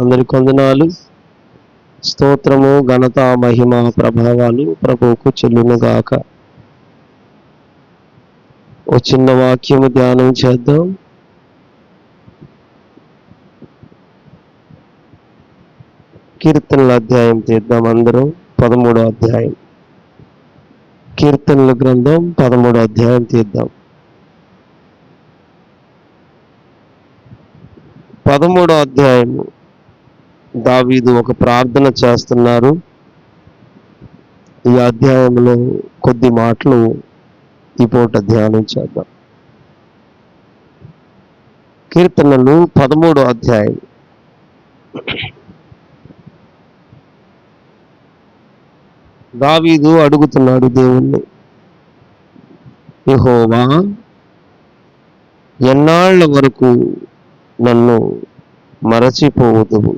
అందరికి వందనాలు. స్తోత్రము, ఘనత, మహిమ, ప్రభావాలు ప్రభువుకు చెల్లునుగాక. ఓ చిన్న వాక్యము ధ్యానం చేద్దాం. కీర్తనల అధ్యాయం తీద్దాం అందరం. 13వ అధ్యాయం, కీర్తనల గ్రంథం 13వ అధ్యాయం తీద్దాం. 13వ అధ్యాయము దావీదు ఒక ప్రార్థన చేస్తున్నారు. ఈ అధ్యాయంలో కొద్ది మాటలు ఈ పూట ధ్యానం చేద్దాం. కీర్తనలు 13వ అధ్యాయం. దావీదు అడుగుతున్నాడు దేవుణ్ణి, యెహోవా, ఎన్నాళ్ళ వరకు నన్ను మరచిపోవదువు?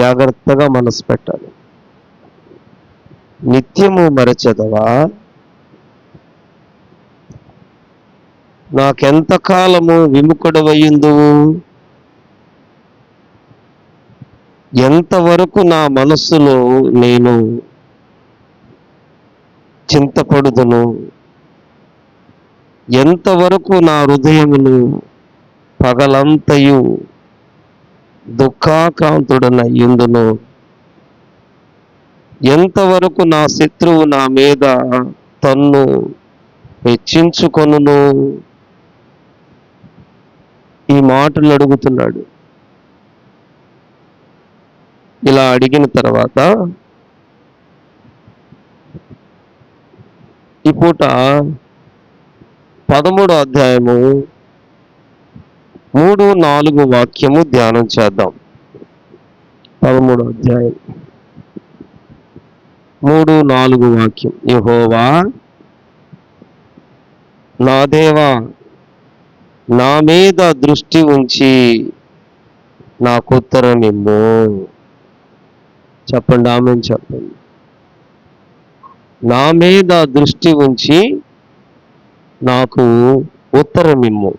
జాగ్రత్తగా మనసు పెట్టాలి. నిత్యము మరచెదవా? నాకెంతకాలము విముఖుడవయ్యుందువు? ఎంతవరకు నా మనస్సులో నేను చింతపడుదును? ఎంతవరకు నా హృదయమును పగలంతయు దుఃఖాకాంతుడనయ్యుందును? ఎంతవరకు నా శత్రువు నా మీద తన్ను హెచ్చించుకొనును? ఈ మాటలు అడుగుతున్నాడు. ఇలా అడిగిన తర్వాత ఈ పూట 13వ అధ్యాయము 3-4 వాక్యము ధ్యానం చేద్దాం. 13వ అధ్యాయం 3-4 వాక్యం. యెహోవా, నా దేవా, నా మీద దృష్టి ఉంచి నాకు ఉత్తరమిమ్ము. చెప్పండి, ఆమేన్ చెప్పండి. నా మీద దృష్టి ఉంచి నాకు ఉత్తరమిమ్ము.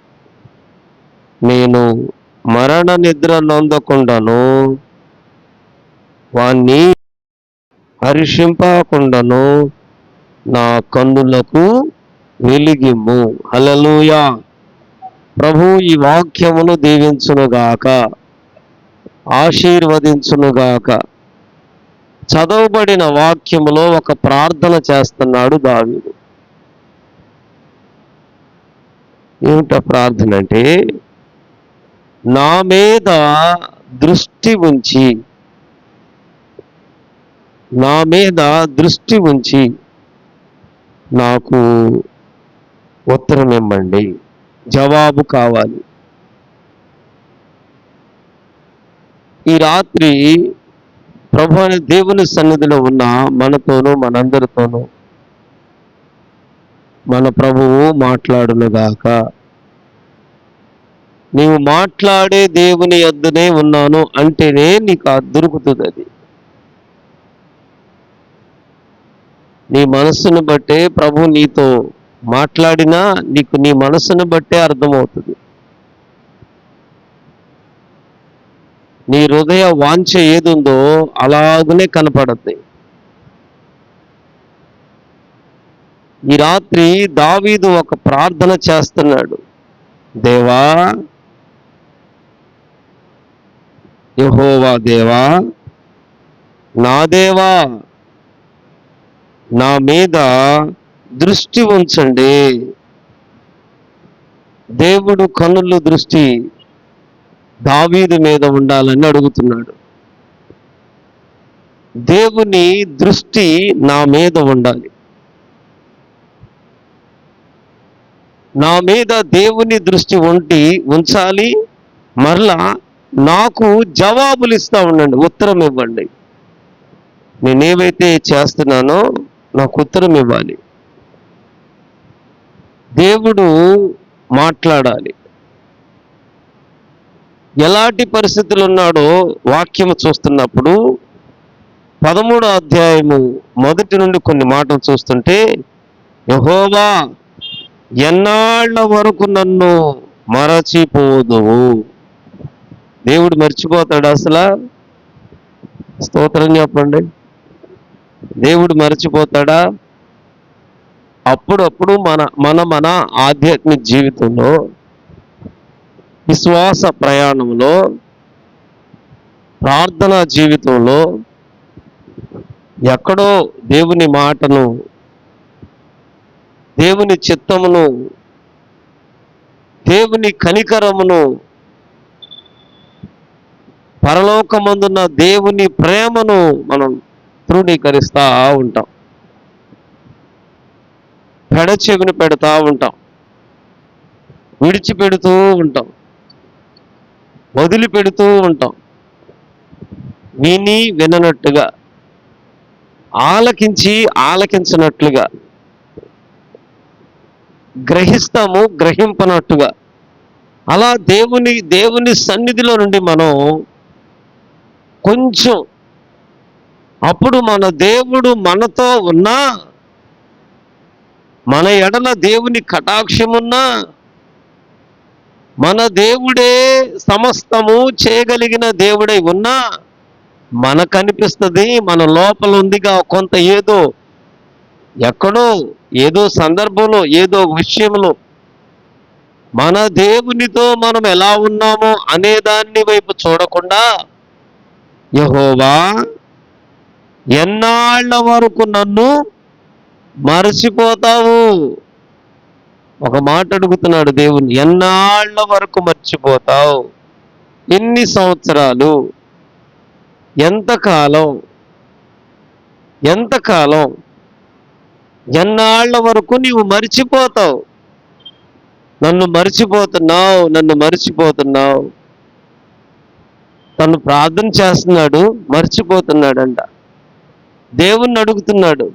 నేను మరణ నిద్ర నొందకుండాను, వాణ్ణి హర్షింపకుండాను నా కన్నులకు వెలిగిమ్ము. హల్లెలూయా. ప్రభు ఈ వాక్యమును దీవించునుగాక, ఆశీర్వదించునుగాక. చదవబడిన వాక్యములో ఒక ప్రార్థన చేస్తున్నాడు దావీదు. ఏమిటా ప్రార్థన అంటే, నా మీద దృష్టి ఉంచి, నా మీద దృష్టి ఉంచి నాకు ఉత్తరం ఇమ్మండి, జవాబు కావాలి. ఈ రాత్రి ప్రభు అనే దేవుని సన్నిధిలో ఉన్న మనతోనూ మనందరితోనూ మన ప్రభువు మాట్లాడునుగాక. నీవు మాట్లాడే దేవుని యొద్దనే ఉన్నాను అంటేనే నీకు దొరుకుతుంది. అది నీ మనస్సును బట్టే ప్రభు నీతో మాట్లాడినా నీకు నీ మనస్సును బట్టే అర్థమవుతుంది. నీ హృదయ వాంఛ ఏదుందో అలాగనే కనపడద్ది. ఈ రాత్రి దావీదు ఒక ప్రార్థన చేస్తున్నాడు. దేవా, యెహోవా దేవా, నా దేవా, నా మీద దృష్టి ఉంచండి. దేవుడు కన్నుల దృష్టి దావీదు మీద ఉండాలని అడుగుతున్నాడు. దేవుని దృష్టి నా మీద ఉండాలి. నా మీద దేవుని దృష్టి ఉంచాలి. మరలా నాకు జవాబులు ఇస్తా ఉండండి, ఉత్తరం ఇవ్వండి. నేనేవైతే చేస్తున్నానో నాకు ఉత్తరం ఇవ్వాలి. దేవుడు మాట్లాడాలి. ఎలాంటి పరిస్థితులు ఉన్నాడో వాక్యము చూస్తున్నప్పుడు 13వ అధ్యాయము 1 నుండి కొన్ని మాటలు చూస్తుంటే, యెహోవా, ఎన్నాళ్ళ వరకు నన్ను మరచిపోదువు? దేవుడు మర్చిపోతాడు అసలు? స్తోత్రం చెప్పండి. దేవుడు మర్చిపోతాడా? అప్పుడప్పుడు మన ఆధ్యాత్మిక జీవితంలో, విశ్వాస ప్రయాణంలో, ప్రార్థనా జీవితంలో ఎక్కడో దేవుని మాటను, దేవుని చిత్తమును, దేవుని కనికరమును, పరలోకమందున్న దేవుని ప్రేమను మనం తృణీకరిస్తూ ఉంటాం, పెడచెవిని పెడతా ఉంటాం, విడిచిపెడుతూ ఉంటాం, వదిలిపెడుతూ ఉంటాం. విని విననట్టుగా, ఆలకించి ఆలకించినట్లుగా, గ్రహిస్తాము గ్రహింపనట్టుగా. అలా దేవుని సన్నిధిలో నుండి మనం కొంచెం, అప్పుడు మన దేవుడు మనతో ఉన్నా, మన ఎడల దేవుని కటాక్షమున్నా, మన దేవుడే సమస్తము చేయగలిగిన దేవుడై ఉన్నా, మనకనిపిస్తుంది మన లోపల ఉందిగా కొంత ఏదో, ఎక్కడో ఏదో సందర్భంలో, ఏదో విషయంలో మన దేవునితో మనం ఎలా ఉన్నామో అనే దాన్ని వైపు చూడకుండా, యెహోవా ఎన్నాళ్ళ వరకు నన్ను మర్చిపోతావు? ఒక మాట అడుగుతున్నాడు దేవుని, ఎన్నాళ్ళ వరకు మర్చిపోతావు? ఎన్ని సంవత్సరాలు? ఎంతకాలం? ఎంతకాలం? ఎన్నాళ్ళ వరకు నీవు మర్చిపోతావు? నన్ను మర్చిపోతున్నావు, నన్ను మర్చిపోతున్నావు. తను ప్రార్థన చేస్తున్నాడు, మర్చిపోతున్నాడంట. దేవుణ్ణి అడుగుతున్నాడు.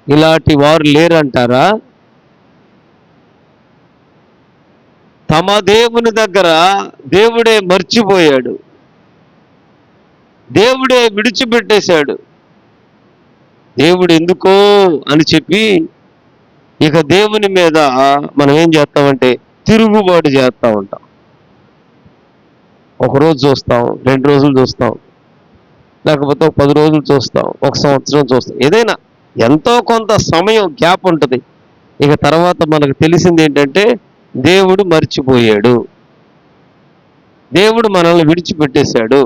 ఇలాంటి వారు లేరంటారా? తమ దేవుని దగ్గర దేవుడే మర్చిపోయాడు, దేవుడే విడిచిపెట్టేశాడు. దేవుడు ఎందుకో అని చెప్పి ఇక దేవుని మీద మనం ఏం చేస్తామంటే తిరుగుబాటు చేస్తూ ఉంటాం. ఒకరోజు చూస్తాం, 2 రోజులు చూస్తాం, లేకపోతే 10 రోజులు చూస్తాం, 1 సంవత్సరం చూస్తాం. ఏదైనా ఎంతో కొంత సమయం గ్యాప్ ఉంటుంది. ఇక తర్వాత మనకు తెలిసింది ఏంటంటే దేవుడు మర్చిపోయాడు, దేవుడు మనల్ని విడిచిపెట్టేశాడు,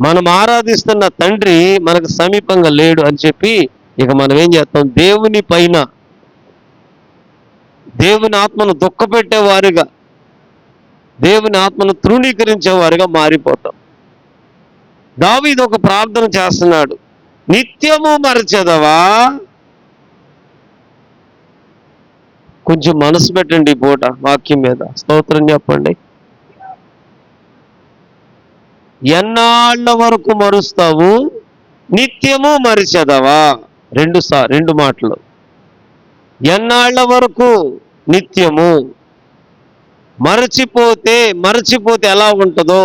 మనం ఆరాధిస్తున్న తండ్రి మనకు సమీపంగా లేడు అని చెప్పి ఇక మనం ఏం చేస్తాం, దేవుని పైన, దేవుని ఆత్మను దుఃఖపెట్టేవారుగా, దేవుని ఆత్మను తృణీకరించేవారుగా మారిపోతాం. దావీదు ఒక ప్రార్థన చేస్తున్నాడు, నిత్యము మరచెదవా? కొంచెం మనసు పెట్టండి ఈ పూట వాక్యం మీద. స్తోత్రం చెప్పండి. ఎన్నాళ్ళ వరకు మరుస్తావు? నిత్యము మరిచెదవా? 2 మాటలు. ఎన్నాళ్ళ వరకు? నిత్యము. మరచిపోతే ఎలా ఉంటుందో,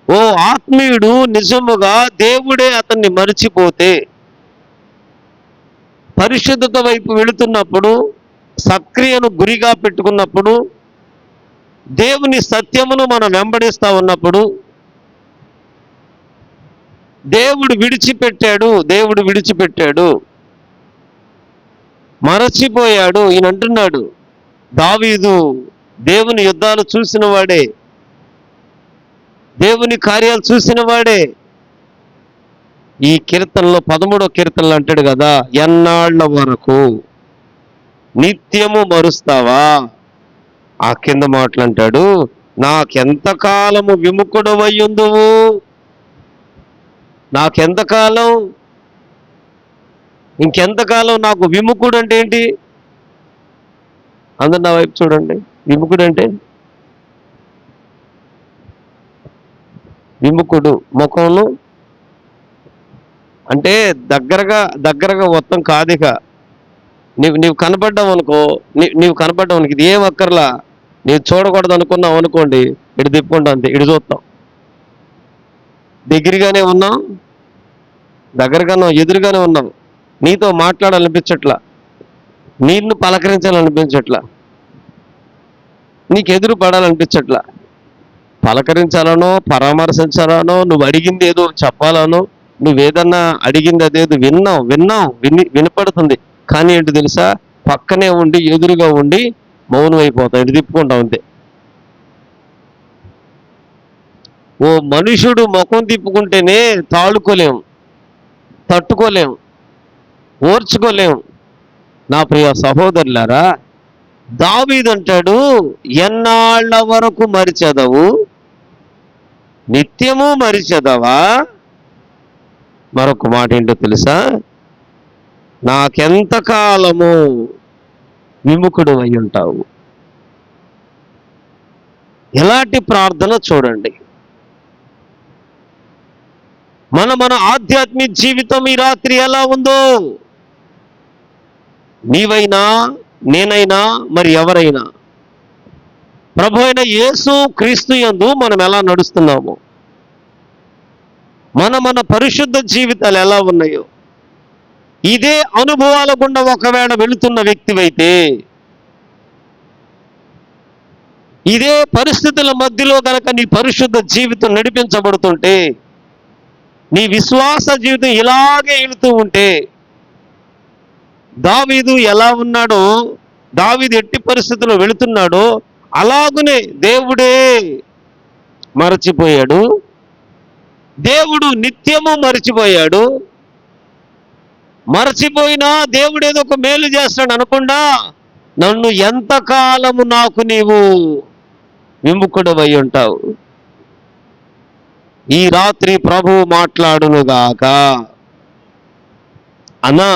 ఓ ఆత్మీయుడు నిజముగా దేవుడే అతన్ని మరిచిపోతే, పరిశుద్ధత వైపు వెళుతున్నప్పుడు, సక్రియను గురిగా పెట్టుకున్నప్పుడు, దేవుని సత్యమును మనం వెంబడిస్తా ఉన్నప్పుడు, దేవుడు విడిచిపెట్టాడు, మరచిపోయాడు. ఈయన అంటున్నాడు, దావీదు దేవుని యుద్ధాలు చూసిన వాడే, దేవుని కార్యాలు చూసిన వాడే. ఈ కీర్తనలో 13వ కీర్తనలో అంటాడు కదా, ఎన్నాళ్ళ వరకు? నిత్యము మరుస్తావా? ఆ కింద మాటలు అంటాడు, నాకెంతకాలము విముఖుడవయ్యుందువు? నాకెంతకాలం? ఇంకెంతకాలం నాకు విముఖుడు అంటే ఏంటి? అందరు నా వైపు చూడండి. విముఖుడు అంటే విముఖుడు ముఖంలో అంటే దగ్గరగా మొత్తం కాదిక. నీవు కనపడ్డావు అనుకో, నీవు కనపడ్డావు అనుకో, ఇది ఏం అక్కర్లా, నీవు చూడకూడదు అనుకున్నావు అనుకోండి, ఇటు తిప్పుకుంటాం అంతే, ఇటు చూస్తాం. దగ్గరగానే ఉన్నాం, దగ్గరగానే ఎదురుగానే ఉన్నాం, నీతో మాట్లాడాలనిపించట్లా, నిన్ను పలకరించాలనిపించట్లా, నీకు ఎదురు పడాలనిపించట్లా. పలకరించాలనో పరామర్శించాలనో, నువ్వు అడిగింది ఏదో చెప్పాలనో, నువ్వేదన్నా అడిగింది అదేదో వినపడుతుంది. కానీ ఏంటి తెలుసా, పక్కనే ఉండి ఎదురుగా ఉండి మౌనం అయిపోతాం, ఇటు తిప్పుకుంటాం అంతే. ఓ మనుషుడు ముఖం తిప్పుకుంటేనే తాళుకోలేం, తట్టుకోలేం, ఓర్చుకోలేం. నా ప్రియ సహోదరులారా, దావీదు అంటాడు, ఎన్నాళ్ళ వరకు మరిచెదవు, నిత్యము మరిచెదవా. మరొక మాట ఏంటో తెలుసా, నాకెంతకాలము విముఖుడు అయి ఉంటావు. ఎలాంటి ప్రార్థన చూడండి. మన ఆధ్యాత్మిక జీవితం ఈ రాత్రి ఎలా ఉందో, నీవైనా నేనైనా మరి ఎవరైనా ప్రభు అయిన యేసు క్రీస్తు యందు మనం ఎలా నడుస్తున్నాము, మన పరిశుద్ధ జీవితాలు ఎలా ఉన్నాయో, ఇదే అనుభవాల గుండా ఒకవేళ వెళుతున్న వ్యక్తివైతే, ఇదే పరిస్థితుల మధ్యలో గనక నీ పరిశుద్ధ జీవితం నడిపించబడుతుంటే, నీ విశ్వాస జీవితం ఇలాగే వెళుతూ ఉంటే, దావీదు ఎలా ఉన్నాడో, దావీదు ఎట్టి పరిస్థితుల్లో వెళుతున్నాడో అలాగునే దేవుడే మరచిపోయాడు. దేవుడు నిత్యము మరచిపోయాడు. మరచిపోయినా దేవుడు ఏదో ఒక మేలు చేస్తాడు అనకుండా, నన్ను ఎంతకాలము నాకు నీవు విముఖుడవై ఉంటావు. ఈ రాత్రి ప్రభువు మాట్లాడునుగాక. అన్నా,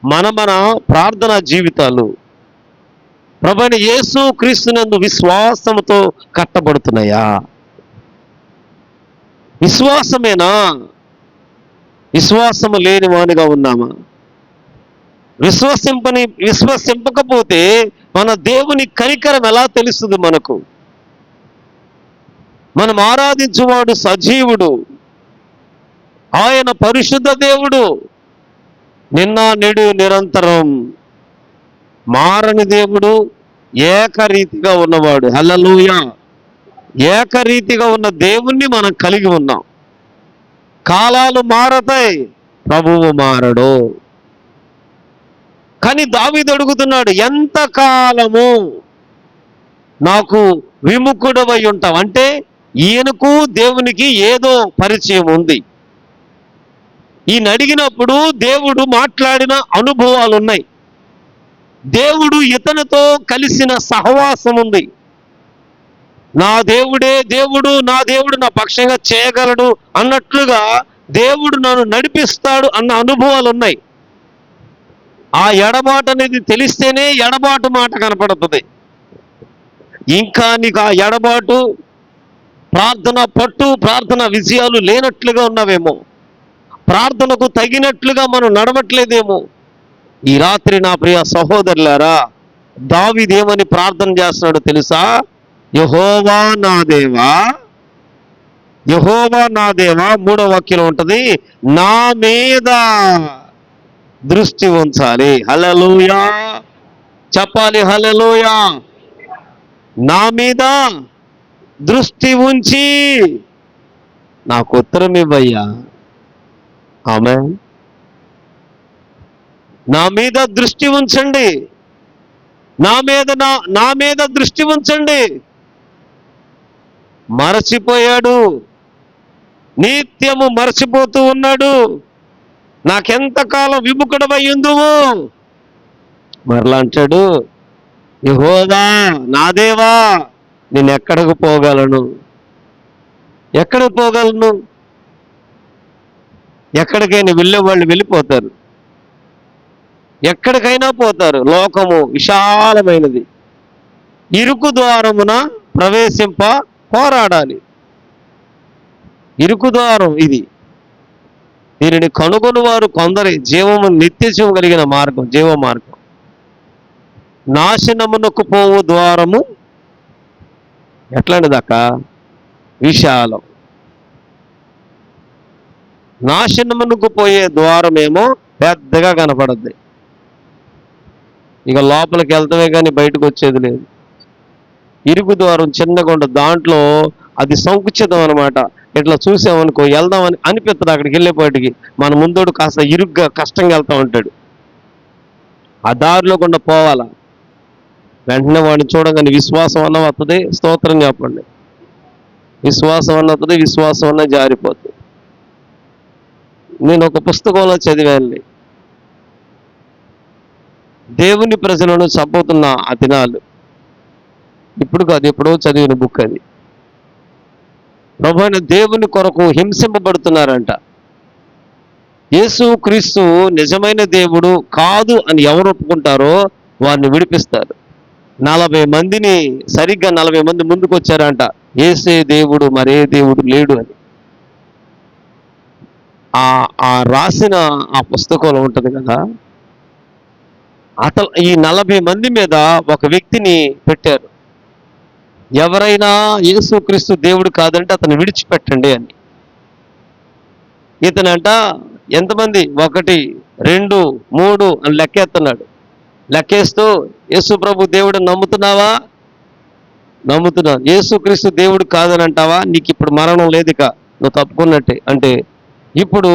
మన ప్రార్థనా జీవితాలు ప్రభువైన యేసు క్రీస్తునందు విశ్వాసముతో కట్టబడుతున్నాయా? విశ్వాసమేనా? విశ్వాసము లేని వానిగా ఉన్నామా? విశ్వసింపకపోతే మన దేవుని కనికరం ఎలా తెలుస్తుంది మనకు? మనం ఆరాధించువాడు సజీవుడు, ఆయన పరిశుద్ధ దేవుడు, నిన్న నేడు నిరంతరం మారని దేవుడు, ఏకరీతిగా ఉన్నవాడు. హల్లెలూయా. ఏకరీతిగా ఉన్న దేవుణ్ణి మనం కలిగి ఉన్నాం. కాలాలు మారతాయి, ప్రభువు మారడు. కానీ దావీదు అడుగుతున్నాడు, ఎంతకాలము నాకు విముఖుడవై ఉంటావు. అంటే ఈయనకు దేవునికి ఏదో పరిచయం ఉంది. ఈయన అడిగినప్పుడు దేవుడు మాట్లాడిన అనుభవాలు ఉన్నాయి. దేవుడు ఇతనితో కలిసిన సహవాసం ఉంది. నా దేవుడే దేవుడు, నా దేవుడు నా పక్షంగా చేయగలడు అన్నట్లుగా దేవుడు నన్ను నడిపిస్తాడు అన్న అనుభవాలు ఉన్నాయి. ఆ ఎడబాటు అనేది తెలిస్తేనే ఎడబాటు మాట కనపడుతుంది. ఇంకా నీకు ఆ ఎడబాటు, ప్రార్థన పట్టు, ప్రార్థన విజయాలు లేనట్లుగా ఉన్నావేమో, ప్రార్థనకు తగినట్లుగా మనం నడవట్లేదేమో. ఈ రాత్రి నా ప్రియ సహోదరులారా, దావీదు ఏమని ప్రార్థన చేస్తున్నాడో తెలుసా? యెహోవా నా దేవా, యెహోవా నా దేవా, 3వ వాక్యం ఉంటది, నా మీద దృష్టి ఉంచాలి. హల్లెలూయా చెప్పాలి. హల్లెలూయా. నా మీద దృష్టి ఉంచి నాకు ఉత్తరం ఇవ్వయ్యా. ఆమేన్. నా మీద దృష్టి ఉంచండి, నా మీద దృష్టి ఉంచండి. మరచిపోయాడు, నిత్యము మరచిపోతూ ఉన్నాడు. నాకెంతకాలం విముఖుడవై ఉందువు. మరలా అంటాడు, యెహోవా నా దేవా, నేను ఎక్కడికి పోగలను? ఎక్కడికి పోగలను? ఎక్కడికైనా వెళ్ళేవాళ్ళు వెళ్ళిపోతారు, ఎక్కడికైనా పోతారు. లోకము విశాలమైనది, ఇరుకు ద్వారమున ప్రవేశింప పోరాడాలి. ఇరుకు ద్వారం ఇది. దీనిని కనుగొని వారు కొందరి జీవము, నిత్య జీవం కలిగిన మార్గం, జీవ మార్గం. నాశనమునకు పోవు ద్వారము ఎట్లాంటిదక్క? విశాలం. నాశనమునకు పోయే ద్వారమేమో పెద్దగా కనపడద్ది. ఇక లోపలికి వెళ్తామే కానీ బయటకు వచ్చేది లేదు. ఇరుగు ద్వారం చిన్నగా ఉండదు, దాంట్లో అది సంకుచితం అనమాట. ఇట్లా చూసామనుకో వెళ్దామని అనిపిస్తుంది. అక్కడికి వెళ్ళేపాటికి మన ముందోడు కాస్త ఇరుగ్గా కష్టంగా వెళ్తా ఉంటాడు, ఆ దారిలో గుండా పోవాలా. వెంటనే వాడిని చూడగానే విశ్వాసం అన్న వస్తుంది, స్తోత్రం చెప్పండి. విశ్వాసం అన్న వస్తుంది, విశ్వాసం అన్న జారిపోతుంది. నేను ఒక పుస్తకంలో చదివాను, దేవుని ప్రజలను చంపుతున్న ఆ దినాలు. ఇప్పుడు కాదు, ఎప్పుడో చదివిన బుక్ అది. ప్రభు అయిన దేవుని కొరకు హింసింపబడుతున్నారంట. యేసు క్రీస్తు నిజమైన దేవుడు కాదు అని ఎవరు ఒప్పుకుంటారో వారిని విడిపిస్తారు. 40 మందిని, సరిగ్గా 40 మంది ముందుకు వచ్చారంట, యేసే దేవుడు మరే దేవుడు లేడు అని. ఆ రాసిన ఆ పుస్తకంలో ఉంటుంది కదా, అతను ఈ 40 మంది మీద ఒక వ్యక్తిని పెట్టారు. ఎవరైనా యేసుక్రీస్తు దేవుడు కాదంటే అతను విడిచిపెట్టండి అని. ఇతనంట ఎంతమంది, 1 2 3 అని లెక్కేస్తున్నాడు. లెక్కేస్తూ యేసు ప్రభు దేవుడు నమ్ముతున్నావా? నమ్ముతున్నాను. యేసుక్రీస్తు దేవుడు కాదని అంటావా? నీకు ఇప్పుడు మరణం లేదు, ఇక నువ్వు తప్పుకున్నట్టే. అంటే ఇప్పుడు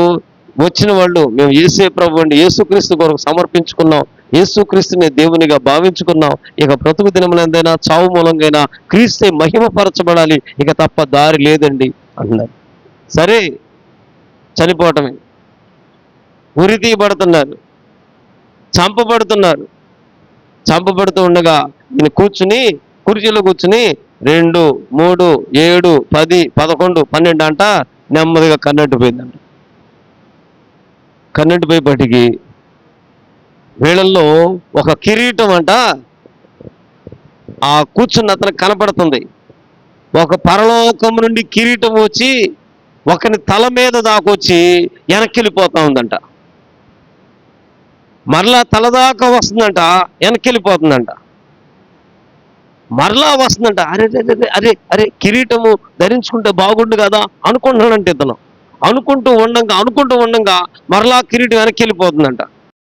వచ్చిన వాళ్ళు, మేము యేసే ప్రభు అండి, యేసుక్రీస్తు కొరకు సమర్పించుకున్నాం, యేసుక్రీస్తుని దేవునిగా భావించుకున్నాం, ఇక బ్రతుకు దినములందైనా చావు మూలంగా క్రీస్తే మహిమపరచబడాలి, ఇక తప్ప దారి లేదండి అన్నారు. సరే, చనిపోవటమే. ఉరి తీయబడుతున్నారు, చంపబడుతున్నారు. చంపబడుతూ ఉండగా ఈయన కూర్చుని, కుర్చీలో కూర్చుని 2 3 7 10 11 12 అంట నెమ్మదిగా కన్నట్టు పోయిందంట. కన్నట్టు పోయేపటికి వీళ్ళల్లో ఒక కిరీటం అంట ఆ కూర్చున్న అతనికి కనపడుతుంది. ఒక పరలోకం నుండి కిరీటం వచ్చి ఒకని తల మీద దాకొచ్చి వెనక్కి వెళ్ళిపోతా ఉందంట. మరలా తలదాకా వస్తుందంట, వెనక్కి వెళ్ళిపోతుందంట. మరలా వస్తుందంట. అరే అరే అరే అరే కిరీటము ధరించుకుంటే బాగుండు కదా అనుకుంటున్నాడంటే ఇతను. అనుకుంటూ ఉండంగా మరలా కిరీటం వెనక్కి వెళ్ళిపోతుందంట.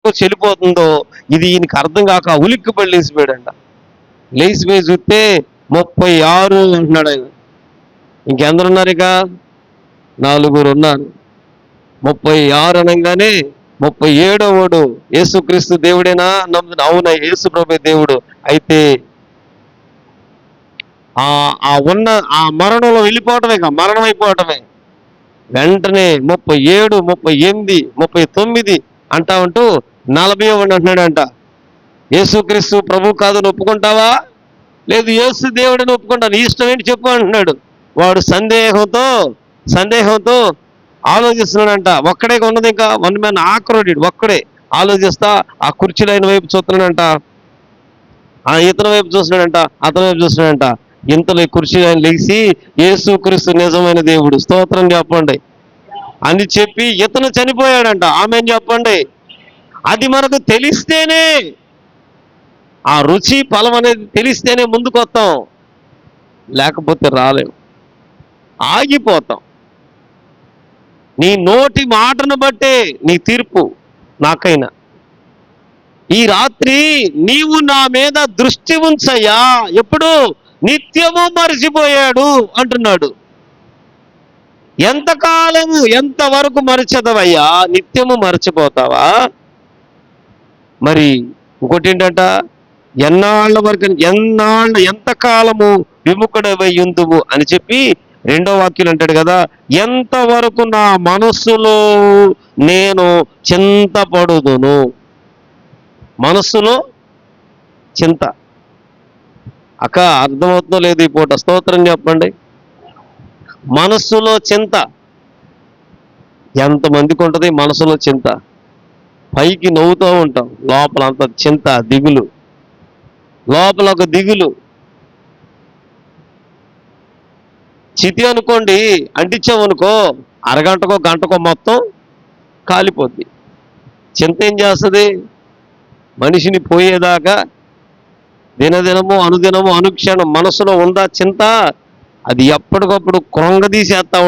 చెల్లిపోతుందో ఇది ఈయనకి అర్థం కాక ఉలిక్కిపడి లేచిపోయాడంట. లేచిపోయి చూస్తే 36 అంటున్నాడు ఆయన. ఇంకెందరున్నారు? ఇక 4 ఉన్నారు. 36 అనగానే 37 యేసుక్రీస్తు దేవుడేనా? అవునా, యేసు ప్రభు దేవుడు. అయితే ఉన్న ఆ మరణంలో వెళ్ళిపోవటమే, మరణం అయిపోవటమే. వెంటనే 37 38 39 అంటా ఉంటూ 40 అంటున్నాడంట, యేసుక్రీస్తు ప్రభు కాదని ఒప్పుకుంటావా? లేదు, యేసు దేవుడని ఒప్పుకుంటాను, ఇష్టం ఏంటి చెప్పు అంటున్నాడు. వాడు సందేహంతో ఆలోచిస్తున్నాడంట. ఒక్కడే ఉన్నది, ఇంకా 1 man ఆక్రోడెడ్, ఒక్కడే ఆలోచిస్తా ఆ కుర్చీలైన వైపు చూస్తున్నాడంట, ఆ ఇతని వైపు చూస్తున్నాడంట, అతని వైపు చూస్తున్నాడంట. ఇంతలో కుర్చీ ఆయన లేచి యేసుక్రీస్తు నిజమైన దేవుడు, స్తోత్రం చెప్పండి అని చెప్పి ఇతను చనిపోయాడంట. ఆమె చెప్పండి. అది మనకు తెలిస్తేనే, ఆ రుచి ఫలం అనేది తెలిస్తేనే ముందుకు వస్తాం, లేకపోతే రాలేం, ఆగిపోతాం. నీ నోటి మాటను బట్టే నీ తీర్పు నాకైనా. ఈ రాత్రి నీవు నా మీద దృష్టి ఉంచయ్యా. ఎప్పుడు? నిత్యము మరిచిపోయాడు అంటున్నాడు. ఎంతకాలము, ఎంతవరకు మరచదవయ్యా? నిత్యము మరచిపోతావా? మరి ఇంకోటి ఏంటంట, ఎన్నాళ్ళ వరకు, ఎంతకాలము విముఖుడవై ఉందువు అని చెప్పి 2వ వాక్యం అంటాడు కదా, ఎంతవరకు నా మనస్సులో నేను చింతపడుదును. మనస్సులో చింత. అక్క అర్థమవుతుందో లేదు ఈ పూట? స్తోత్రం చెప్పండి. మనస్సులో చింత ఎంతమందికి ఉంటుంది? మనసులో చింత. పైకి నవ్వుతూ ఉంటాం, లోపల అంత చింత, దిగులు, లోపల ఒక దిగులు. చితి అనుకోండి, అంటించామనుకో అరగంటకో గంటకో మొత్తం కాలిపోద్ది. చింత ఏం చేస్తుంది? మనిషిని పోయేదాకా దినదినము అనుదినము అనుక్షణం మనసులో ఉందా చింత? అది ఎప్పటికప్పుడు కృంగదీసేస్తూ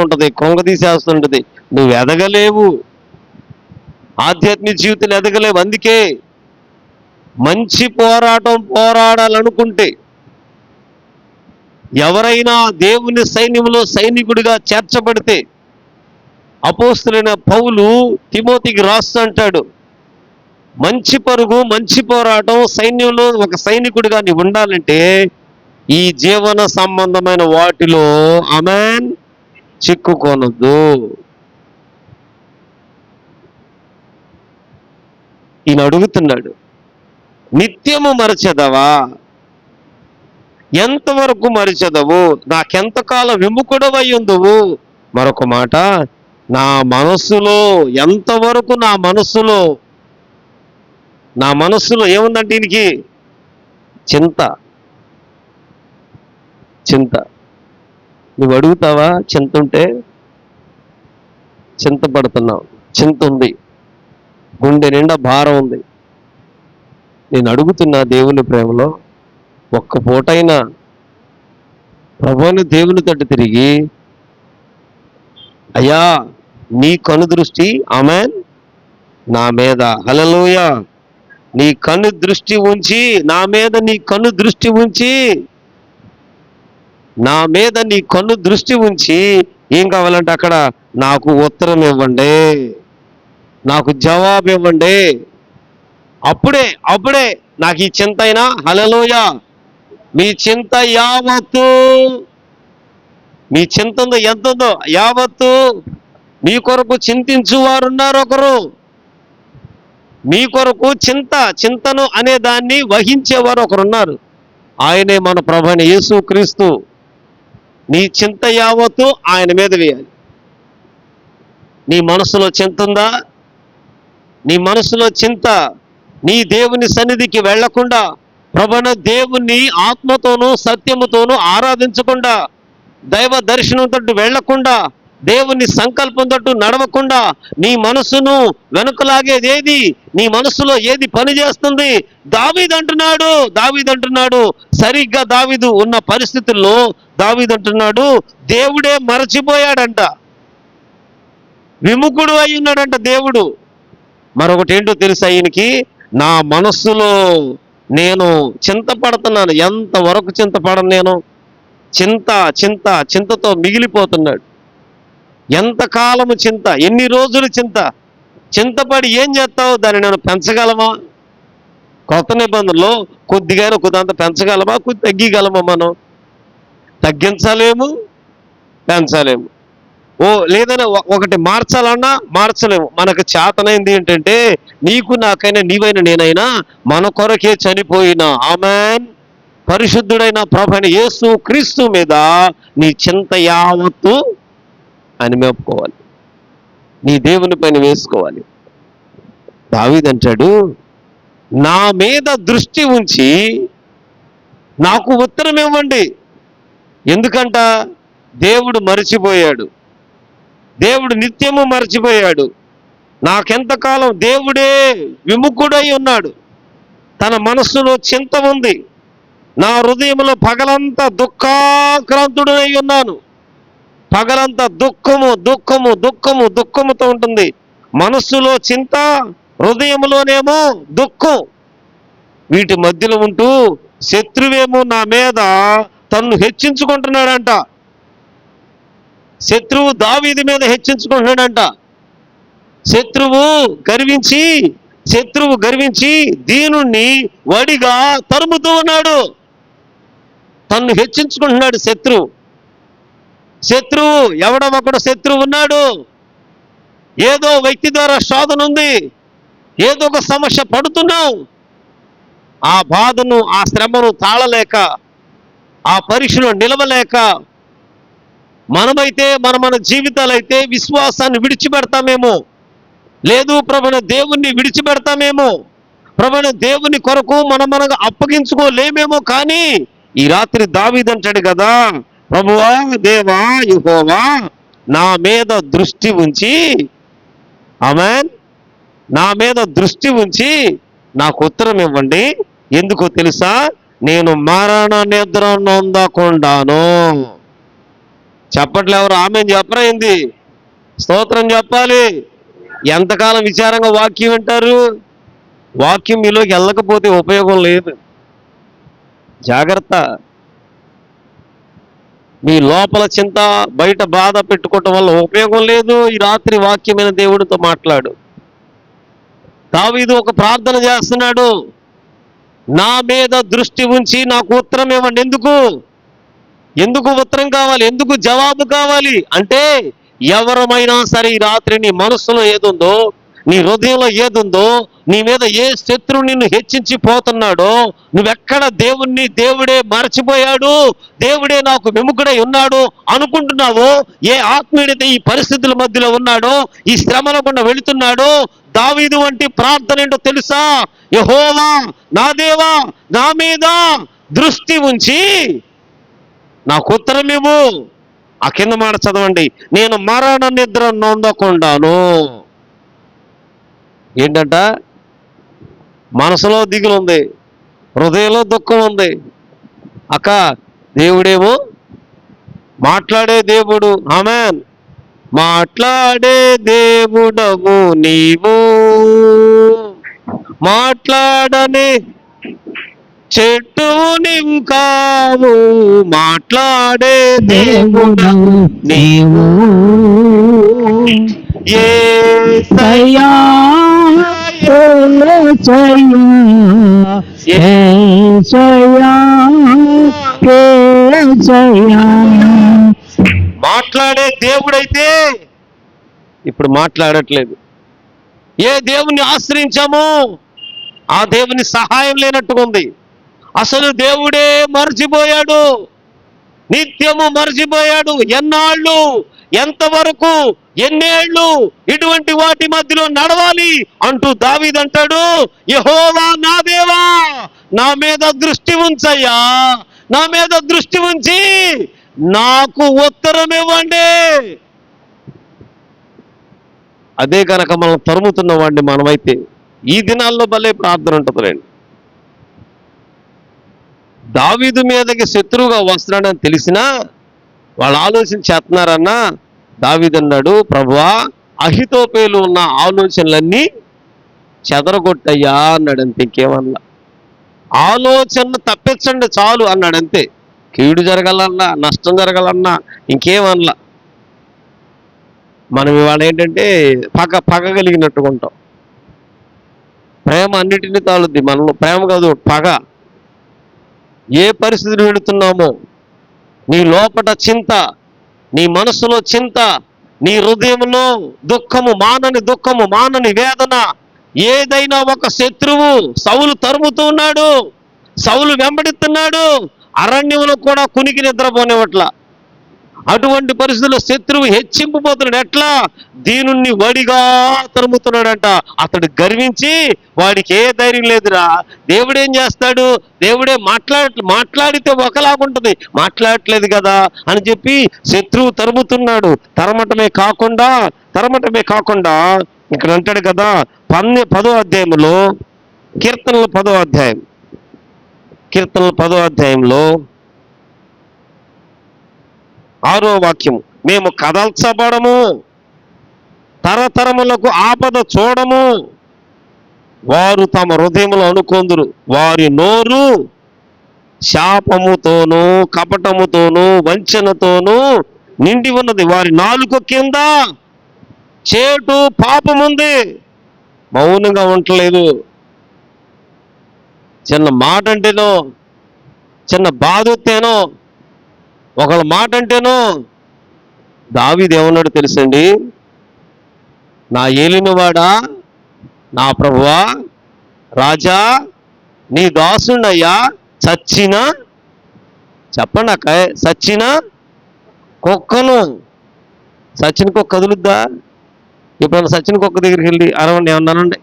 ఉంటుంది. నువ్వు ఎదగలేవు, ఆధ్యాత్మిక జీవితంలో ఎదగలేవు. అందుకే మంచి పోరాటం పోరాడాలనుకుంటే ఎవరైనా దేవుని సైన్యంలో సైనికుడిగా చేర్చబడితే, అపోస్తులైన పౌలు తిమోతికి రాస్తూ అంటాడు, మంచి పరుగు, మంచి పోరాటం, సైన్యంలో ఒక సైనికుడిగా నీవు ఉండాలంటే ఈ జీవన సంబంధమైన వాటిలో ఆమేన్ చిక్కుకొనొద్దు. ఈయన అడుగుతున్నాడు, నిత్యము మరచెదవా? ఎంతవరకు మరిచెదవు? నాకెంతకాలం విముఖుడవై ఉందువు? మరొక మాట, నా మనస్సులో ఎంతవరకు, నా మనస్సులో ఏముందంటే ఈయనకి చింత. నువ్వు అడుగుతావా? చింత ఉంటే చింతపడుతున్నావు, చింత ఉంది, గుండె నిండా భారం ఉంది. నేను అడుగుతున్నా దేవుని ప్రేమలో, ఒక్క పూటైనా ప్రభువుని దేవుని తట్టు తిరిగి, అయ్యా నీ కను దృష్టి ఆమేన్ నా మీద, హల్లెలూయా, నీ కన్ను దృష్టి ఉంచి నా మీద, నీ కన్ను దృష్టి ఉంచి నా మీద, నీ కన్ను దృష్టి ఉంచి ఏం కావాలంటే అక్కడ నాకు ఉత్తరం ఇవ్వండి, నాకు జవాబు ఇవ్వండి. అప్పుడే నాకు ఈ చింత అయినా, హల్లెలూయా, మీ చింత యావత్తు, మీ చింత ఉందో ఎంత ఉందో యావత్తు, మీ కొరకు చింతించు వారున్నారు ఒకరు, మీ కొరకు చింతను అనే దాన్ని వహించేవారు ఒకరున్నారు. ఆయనే మన ప్రభువైన యేసుక్రీస్తు. నీ చింత యావత్తు ఆయన మీద వేయాలి. నీ మనసులో చింత ఉందా? నీ మనసులో చింత, నీ దేవుని సన్నిధికి వెళ్లకుండా, ప్రభువైన దేవుణ్ణి ఆత్మతోనూ సత్యముతోనూ ఆరాధించకుండా, దైవ దర్శనం తట్టు వెళ్లకుండా, దేవుని సంకల్పం తట్టు నడవకుండా, నీ మనసును వెనుకలాగేది ఏది? నీ మనసులో ఏది పని చేస్తుంది? దావీదు అంటున్నాడు, సరిగ్గా దావీదు ఉన్న పరిస్థితుల్లో దావీదు అంటున్నాడు, దేవుడే మరచిపోయాడంట, విముఖుడు అయి ఉన్నాడంట దేవుడు. మరొకటి ఏంటో తెలుసా ఈయనకి? నా మనస్సులో నేను చింతపడుతున్నాను. ఎంతవరకు చింతపడను నేను? చింతతో మిగిలిపోతున్నాడు. ఎంతకాలము చింత, ఎన్ని రోజులు చింతపడి ఏం చేస్తావు? దాన్ని నేను పెంచగలమా? కొత్త నిబంధనలో కొద్దిగా కొద్దంత పెంచగలమా? కొద్ది తగ్గిగలమా? మనం తగ్గించలేము, పెంచలేము. లేదని ఒకటి మార్చాలన్నా మార్చలేము. మనకు చేతనైంది ఏంటంటే, నీకు నాకైనా, నీవైనా నేనైనా మన కొరకే చనిపోయిన ఆమేన్ పరిశుద్ధుడైన ప్రభువైన యేసు క్రీస్తు మీద నీ చింత యావత్తు ఆయన మేపుకోవాలి, నీ దేవుని పైన వేసుకోవాలి. దావీదు అంటాడు, నా మీద దృష్టి ఉంచి నాకు ఉత్తరం ఇవ్వండి. ఎందుకంట? దేవుడు మరిచిపోయాడు, దేవుడు నిత్యము మరచిపోయాడు. నాకెంతకాలం దేవుడే విముఖుడై ఉన్నాడు, తన మనస్సులో చింత ఉంది, నా హృదయంలో పగలంతా దుఃఖాక్రాంతుడై ఉన్నాను. పగలంతా దుఃఖముతో ఉంటుంది. మనస్సులో చింత, హృదయంలోనేమో దుఃఖం. వీటి మధ్యలో ఉంటూ శత్రువేమో నా మీద తన్ను హెచ్చించుకుంటున్నాడంట. శత్రువు దావీదు మీద హెచ్చించుకుంటున్నాడంట. శత్రువు గర్వించి దీనుణ్ణి వడిగా తరుముతూ ఉన్నాడు. తన్ను హెచ్చించుకుంటున్నాడు శత్రువు. ఎవడో ఒకడు శత్రువు ఉన్నాడు. ఏదో వ్యక్తి ద్వారా శోధన ఉంది, ఏదో ఒక సమస్య పడుతున్నావు. ఆ బాధను, ఆ శ్రమను తాళలేక, ఆ పరీక్షలో నిలవలేక, మనమైతే మన జీవితాలైతే విశ్వాసాన్ని విడిచిపెడతామేమో, లేదు ప్రభువైన దేవుణ్ణి విడిచిపెడతామేమో, ప్రభువైన దేవుని కొరకు మనగా అప్పగించుకోలేమేమో. కానీ ఈ రాత్రి దావీదు అంటాడు కదా, ప్రభువా, దేవా, యెహోవా, నా మీద దృష్టి ఉంచి ఆమేన్ నా మీద దృష్టి ఉంచి నాకు ఉత్తరం ఇవ్వండి. ఎందుకో తెలుసా? నేను మరణ నిద్ర నొందకుండాను. చెప్పట్లే ఎవరు? ఆమేన్ చెప్పరైంది, స్తోత్రం చెప్పాలి. ఎంతకాలం విచారంగా వాక్యం వింటారు? వాక్యం మీలోకి వెళ్ళకపోతే ఉపయోగం లేదు. జాగ్రత్త. మీ లోపల చింత బయట బాధ పెట్టుకోవటం వల్ల ఉపయోగం లేదు. ఈ రాత్రి వాక్యమైన దేవుడితో మాట్లాడు. దావీదు ఒక ప్రార్థన చేస్తున్నాడు, నా మీద దృష్టి ఉంచి నాకు ఉత్తరం ఇవ్వండి. ఎందుకు ఉత్తరం కావాలి? ఎందుకు జవాబు కావాలి అంటే, ఎవరమైనా సరే ఈ రాత్రి నీ మనస్సులో ఏదుందో, నీ హృదయంలో ఏదుందో, నీ మీద ఏ శత్రువు నిన్ను హెచ్చించి పోతున్నాడో, నువ్వెక్కడ దేవుడే మరచిపోయాడు, దేవుడే నాకు విముఖుడై ఉన్నాడు అనుకుంటున్నావో, ఏ ఆత్మీయుడైతే ఈ పరిస్థితుల మధ్యలో ఉన్నాడో, ఈ శ్రమల గుండా వెళుతున్నాడో, దావీదు వంటి ప్రార్థన ఏంటో తెలుసా? యెహోవా నా దేవా, నా మీద దృష్టి ఉంచి నాకు ఉత్తరం ఇవ్వు. ఆ కింద మాట చదవండి, నేను మరణ నిద్ర నొందకుండాను. ఏంటంట? మనసులో దిగులు ఉంది, హృదయంలో దుఃఖం ఉంది. అక్క, దేవుడేమో మాట్లాడే దేవుడు. ఆమేన్. మాట్లాడే దేవుడవు నీవు, మాట్లాడని చెట్టువు నీవు కావు, మాట్లాడే దేవుడవు నీవు. యేసయ్యా మాట్లాడే దేవుడైతే ఇప్పుడు మాట్లాడట్లేదు. ఏ దేవుణ్ణి ఆశ్రయించామో ఆ దేవుని సహాయం లేనట్టుగా ఉంది. అసలు దేవుడే మర్చిపోయాడు, నిత్యము మర్చిపోయాడు. ఎన్నాళ్ళు, ఎంతవరకు, ఎన్నేళ్ళు ఇటువంటి వాటి మధ్యలో నడవాలి అంటూ దావీదు అంటాడు, యెహోవా నా దేవా, నా మీద దృష్టి ఉంచయ్యా, నా మీద దృష్టి ఉంచి నాకు ఉత్తరం ఇవ్వండి. అదే కనుక మనం తరుముతున్న వాడిని మనమైతే ఈ దినాల్లో భలే ప్రార్థన ఉంటుందిలేండి. దావీదు మీదకి శత్రువుగా వస్తున్నాడని తెలిసినా వాళ్ళు ఆలోచన చేస్తున్నారన్నా, దావీదు అన్నాడు, ప్రభువా అహితోపేలు ఉన్న ఆలోచనలన్నీ చెదరగొట్టయ్యా అన్నాడు. అంతే, ఇంకేమన్నా. ఆలోచన తప్పించండి చాలు అన్నాడు, అంతే. కీడు జరగాలన్నా, నష్టం జరగాలన్నా ఇంకేమన్నా. మనం ఇవాళ ఏంటంటే పగ కలిగినట్టుగా ఉంటాం. ప్రేమ అన్నిటినీ తాళుద్ది మనలో. ప్రేమ కాదు, పగ. ఏ పరిస్థితిని వెళుతున్నామో, నీ లోపట చింత, నీ మనసులో చింత, నీ హృదయంలో దుఃఖము, మానని వేదన, ఏదైనా ఒక శత్రువు సౌలు తరుముతూ ఉన్నాడు, సౌలు వెంబడిస్తున్నాడు, అరణ్యంలో కూడా కునికి నిద్రపోనివట్ల. అటువంటి పరిస్థితుల్లో శత్రువు హెచ్చింపుపోతున్నాడు. ఎట్లా? దీనుణ్ణి వడిగా తరుముతున్నాడంట. అతడు గర్వించి, వాడికి ఏ ధైర్యం లేదురా, దేవుడేం చేస్తాడు, దేవుడే మాట్లాడితే ఒకలాగుంటుంది, మాట్లాడట్లేదు కదా అని చెప్పి శత్రువు తరుముతున్నాడు. తరమటమే కాకుండా ఇక్కడ అంటాడు కదా 10వ అధ్యాయంలో, కీర్తనల 10వ అధ్యాయంలో 6వ వాక్యం, మేము కదల్చబడము, తరతరములకు ఆపద చూడము, వారు తమ హృదయములో అనుకొందురు, వారి నోరు శాపముతోనూ కపటముతోనూ వంచనతోనూ నిండి ఉన్నది, వారి నాలుక కింద చేటు పాపముంది. మౌనంగా ఉండలేదు. చిన్న మాట అంటేనో, చిన్న బాధ వస్తేనో, ఒకళ్ళ మాట అంటేనో దావీదు ఏమన్నాడు తెలుసండి? నా ఏలినవాడా, నా ప్రభువా, రాజా, నీ దాసుడయ్యా, చెప్పండి అక్క, చచ్చిన కుక్కను, చచ్చిన కుక్క కదులుద్దా? ఎప్పుడన్నా చచ్చిన కుక్క దగ్గరికి వెళ్ళి అరవండి, ఏమన్నానండి,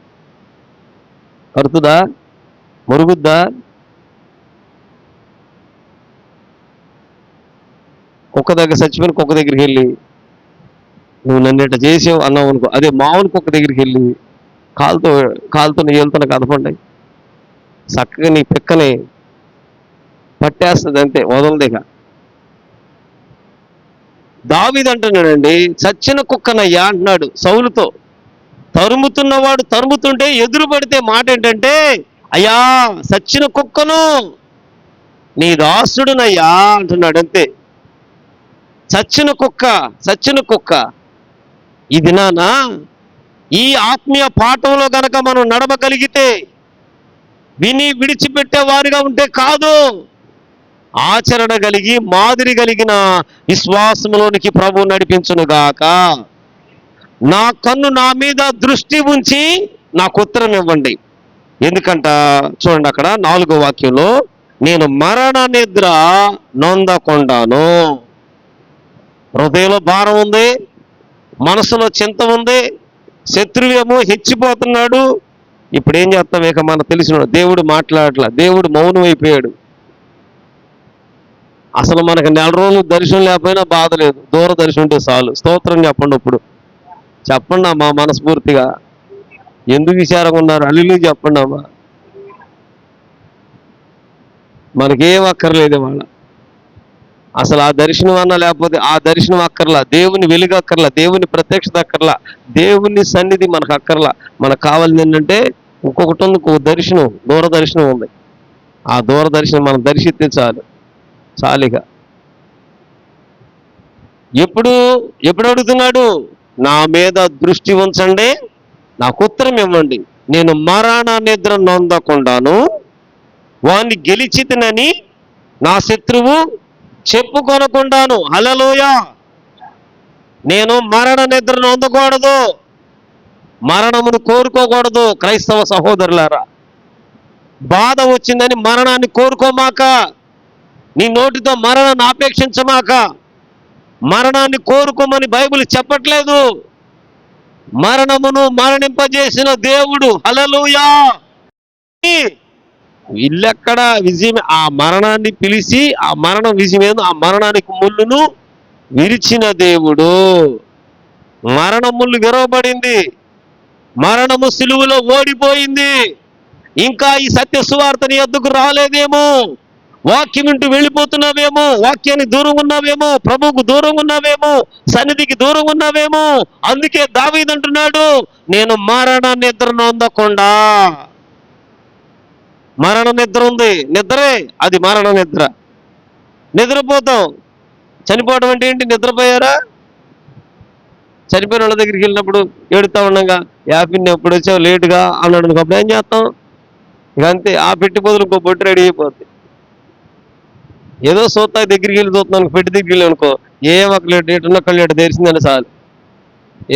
కరుతుందా, మురుగుద్దా? చచ్చిపోయిన కుక్క దగ్గరికి వెళ్ళి నువ్వు నన్ను ఇట్లా చేసావు అన్నావు అనుకో, అదే మామూలు కుక్క దగ్గరికి వెళ్ళి కాలుతో ఏలుతున్న కదపండి, చక్కగా నీ పిక్కని పట్టేస్తుంది, అంతే, వదలదేక. దావీదు అంటున్నాడండి, చచ్చిన కుక్కనయ్యా అంటున్నాడు సౌలుతో. తరుముతున్నవాడు తరుముతుంటే ఎదురు పడితే మాట ఏంటంటే, అయ్యా చచ్చిన కుక్కను నీ దాసుడునయ్యా అంటున్నాడు, అంతే. చచ్చిన కుక్క. ఇది నానా ఈ ఆత్మీయ పాఠంలో గనక మనం నడవగలిగితే, విని విడిచిపెట్టే వారిగా ఉంటే కాదు, ఆచరణ కలిగి మాదిరి కలిగిన విశ్వాసంలోనికి ప్రభు నడిపించునుగాక. నా కన్ను నా మీద దృష్టి ఉంచి నాకు ఉత్తరం ఇవ్వండి. ఎందుకంట చూడండి అక్కడ 4వ వాక్యంలో, నేను మరణ నిద్ర నొందకుండాను. హృదయంలో భారం ఉంది, మనసులో చింత ఉంది, శత్రువేమో హెచ్చిపోతున్నాడు. ఇప్పుడు ఏం చేస్తాం? ఇక మనకు తెలిసిన దేవుడు మాట్లాడట్లా, దేవుడు మౌనం అయిపోయాడు. అసలు మనకు 4 రోజులు దర్శనం లేకపోయినా బాధ లేదు, దూర దర్శనం ఉంటే చాలు. స్తోత్రం చెప్పండి. ఇప్పుడు చెప్పండి అమ్మా మనస్ఫూర్తిగా. ఎందుకు విచారంగా ఉన్నారు? అల్లులు చెప్పండి అమ్మా. మనకేం అక్కర్లేదు వాళ్ళ. అసలు ఆ దర్శనం అన్నా, లేకపోతే ఆ దర్శనం అక్కర్లా, దేవుని వెలుగు అక్కర్లా, దేవుని ప్రత్యక్షత అక్కర్లా, దేవుని సన్నిధి మనకు అక్కర్లా. మనకు కావాల్సింది ఏంటంటే ఇంకొకటి ఉంది, ఇంకొక దర్శనం, దూర దర్శనం ఉంది. ఆ దూర దర్శనం మనం దర్శిస్తే చాలిగా. ఎప్పుడు అడుగుతున్నాడు? నా మీద దృష్టి ఉంచండి, నాకు ఉత్తరం ఇవ్వండి. నేను మరణ నిద్ర నొందకుండాను వాణ్ణి గెలిచితినని నా శత్రువు చెప్పుకొనకుండాను. హల్లెలూయా. నేను మరణ నిద్ర నొందకూడదు, మరణమును కోరుకోకూడదు. క్రైస్తవ సహోదరులారా, బాధ వచ్చిందని మరణాన్ని కోరుకోమాక, నీ నోటితో మరణాన్ని ఆపేక్షించమాక. మరణాన్ని కోరుకోమని బైబిల్ చెప్పట్లేదు. మరణమును మరణింపజేసిన దేవుడు. హల్లెలూయా. వీళ్ళెక్కడ విజయం? ఆ మరణాన్ని పిలిచి ఆ మరణం విజయం, ఆ మరణానికి ముళ్ళును విరిచిన దేవుడు. మరణ ముళ్ళు విరవబడింది, మరణము సిలువలో ఓడిపోయింది. ఇంకా ఈ సత్య సువార్తని ఎద్దుకు రాలేదేమో, వాక్యం వింటూ వెళ్ళిపోతున్నావేమో, వాక్యానికి దూరంగా ఉన్నావేమో, ప్రభువుకు దూరంగా ఉన్నావేమో, సన్నిధికి దూరంగా ఉన్నావేమో. అందుకే దావీదు అంటున్నాడు, నేను మరణ నిద్ర నొందకుండా. మరణ నిద్ర ఉంది, నిద్రే అది మరణ నిద్ర. నిద్రపోతాం. చనిపోవడం అంటే ఏంటి? నిద్రపోయారా? చనిపోయిన వాళ్ళ దగ్గరికి వెళ్ళినప్పుడు ఏడుతా ఉండగా, యాపిని ఎప్పుడు వచ్చావు లేటుగా అన్నాడు, అప్పుడు ఏం చేస్తాం? ఇక అంతే, ఆ పెట్టి బదులు ఇంకో బొట్టు రెడీ అయిపోద్ది. ఏదో సోతా దగ్గరికి వెళ్ళి చూస్తున్నాను, పెట్టి దగ్గరికి వెళ్ళి అనుకో, ఏం ఒక లేటు ఎటున్న కళ్ళు ఎటు తెరిచిందని చాలు.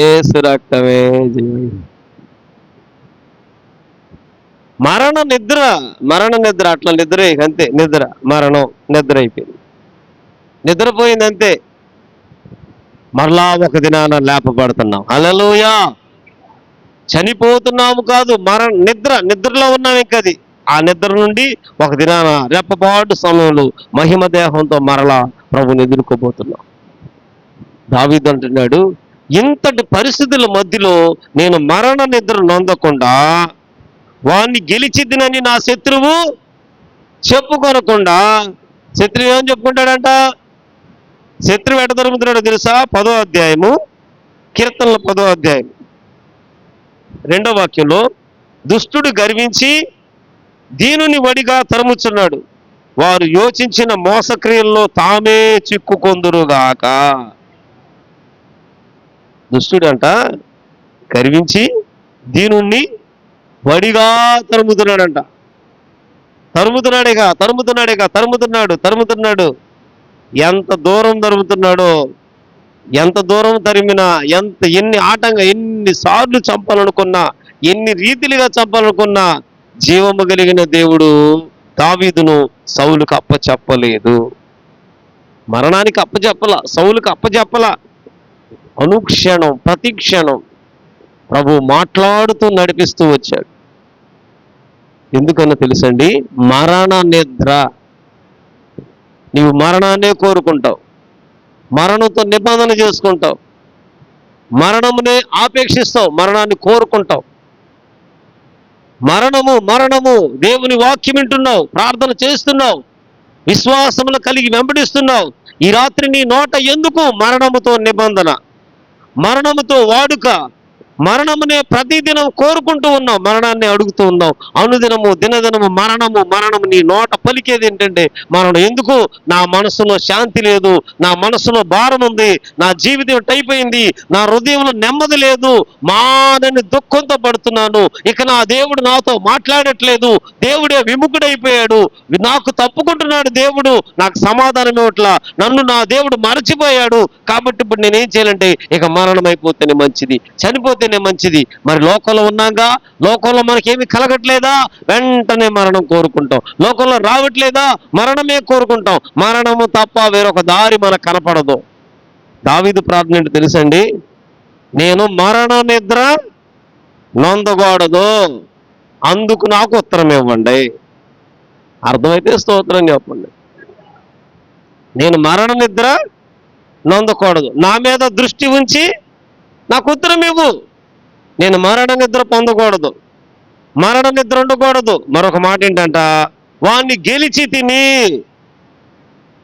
ఏసు రక్తమే మరణ నిద్ర అట్లా నిద్రే. అంతే, నిద్ర, మరణం, నిద్ర అయిపోయింది, నిద్రపోయింది అంతే. మరలా ఒక దినాన లేపబడుతున్నాం. హల్లెలూయా. చనిపోతున్నాము కాదు, నిద్రలో ఉన్నాం. ఇంకది ఆ నిద్ర నుండి ఒక దినాన రెప్పపాటు సమయంలో మహిమ దేహంతో మరలా ప్రభుని ఎదుర్కోబోతున్నాం. దావీదు అంటున్నాడు, ఇంతటి పరిస్థితుల మధ్యలో నేను మరణ నిద్ర నొందకుండా వాణ్ణి గెలిచిద్దినని నా శత్రువు చెప్పుకొనకుండా. శత్రువు ఏమని చెప్పుకుంటాడంట? శత్రువు ఎట దొరుకుతున్నాడో తెలుసా? 10వ అధ్యాయము, కీర్తనల 10వ అధ్యాయం 2వ వాక్యంలో, దుష్టుడు గర్వించి దీనుని వడిగా తరుముచున్నాడు, వారు యోచించిన మోసక్రియల్లో తామే చిక్కుకొందురుగాక. దుష్టుడంట గర్వించి వడిగా తరుముతున్నాడంట. తరుముతున్నాడు. ఎంత దూరం తరుముతున్నాడో, ఎంత దూరం తరిమినా, ఎన్నిసార్లు చంపాలనుకున్నా, ఎన్ని రీతిలుగా చంపాలనుకున్నా, జీవము కలిగిన దేవుడు దావీదును సౌలుకు అప్పచెప్పలేదు. మరణానికి అప్పచెప్పల, సౌలుకు అప్పచెప్పల. అనుక్షణం, ప్రతిక్షణం ప్రభు మాట్లాడుతూ నడిపిస్తూ వచ్చాడు. ఎందుకన్నా తెలుసండి? మరణ నిద్ర. నీవు మరణాన్నే కోరుకుంటావు, మరణంతో నిబంధన చేసుకుంటావు, మరణమునే ఆపేక్షిస్తావు, మరణాన్ని కోరుకుంటావు. మరణము దేవుని వాక్యం వింటున్నావు, ప్రార్థన చేస్తున్నావు, విశ్వాసములు కలిగి వెంబడిస్తున్నావు. ఈ రాత్రి నీ నోట ఎందుకు? మరణముతో నిబంధన, మరణముతో వాడుక, మరణమునే ప్రతిదినం కోరుకుంటూ ఉన్నాం, మరణాన్ని అడుగుతూ ఉన్నాం. అనుదినము దినదినము మరణము నీ నోట పలికేది ఏంటంటే మరణం. ఎందుకు? నా మనసులో శాంతి లేదు, నా మనసులో భారం ఉంది, నా జీవితం అయిపోయింది, నా హృదయంలో నెమ్మది లేదు, మానని దుఃఖంతో పడుతున్నాను, ఇక నా దేవుడు నాతో మాట్లాడట్లేదు, దేవుడే విముఖుడైపోయాడు, నాకు తప్పుకుంటున్నాడు దేవుడు, నాకు సమాధానం ఇవ్వట్లా, నన్ను నా దేవుడు మరచిపోయాడు, కాబట్టి ఇప్పుడు నేనేం చేయాలంటే ఇక మరణం అయిపోతేనే మంచిది, చనిపోతేనే మంచిది. మరి లోకంలో ఉన్నాగా, లోకంలో మనకేమి కలగట్లేదా, వెంటనే మరణం కోరుకుంటాం. లోకంలో రావట్లేదా, మరణమే కోరుకుంటాం. మరణము తప్ప వేరొక దారి మనకు కనపడదు. దావీదు ప్రార్థన ఏంటో తెలుసండి? నేను మరణ నిద్ర నొందకూడదు, అందుకు నాకు ఉత్తరం ఇవ్వండి. అర్థమైతే స్తోత్రం చెప్పండి. నేను మరణ నిద్ర నొందకూడదు, నా మీద దృష్టి ఉంచి నాకు ఉత్తరం ఇవ్వు. నేను మరణ నిద్ర పొందకూడదు, మరణ నిద్ర ఉండకూడదు. మరొక మాట ఏంటంట, వాణ్ణి గెలిచి తిని,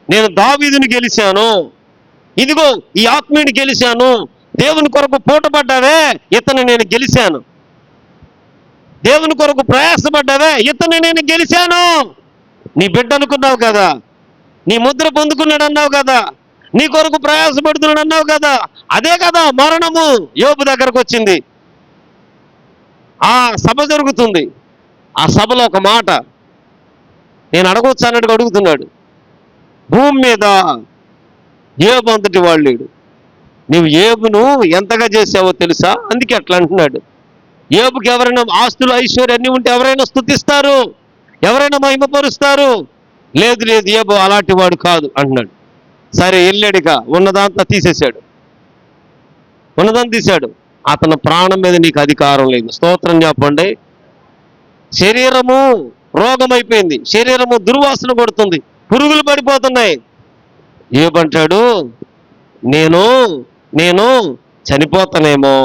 నేను దావీదుని గెలిచాను, ఇదిగో ఈ ఆత్మీయుని గెలిచాను, దేవుని కొరకు పూటపడ్డావే, ఇతను నేను గెలిచాను, దేవుని కొరకు ప్రయాసపడ్డావే, ఇతను నేను గెలిచాను. నీ బిడ్డ అనుకున్నావు కదా, నీ ముద్ర పొందుకున్నాడు అన్నావు కదా, నీ కొరకు ప్రయాసపడుతున్నాడు అన్నావు కదా, అదే కదా మరణము యోబు దగ్గరకు వచ్చింది. ఆ సభ జరుగుతుంది, ఆ సభలో ఒక మాట నేను అడగొచ్చు అన్నట్టుగా అడుగుతున్నాడు. భూమి మీద యోబు అంతటి వాడు లేడు, నీవు యోబును ఎంతగా చేసావో తెలుసా, అందుకే అట్లా అంటున్నాడు. యోబుకి ఎవరైనా ఆస్తులు ఐశ్వర్యం అన్నీ ఉంటే ఎవరైనా స్తుతిస్తారు, ఎవరైనా మహిమపరుస్తారు. లేదు లేదు, యోబు అలాంటి వాడు కాదు అంటున్నాడు. సరే వెళ్ళాడుగా, ఉన్నదంతా తీసేశాడు, ఉన్నదాన్ని తీశాడు. అతని ప్రాణం మీద నీకు అధికారం లేదు. స్తోత్రం చెప్పండి. శరీరము రోగమైపోయింది, శరీరము దుర్వాసన కొడుతుంది, పురుగులు పడిపోతున్నాయి. ఏమంటాడు, నేను నేను చనిపోతానేమో,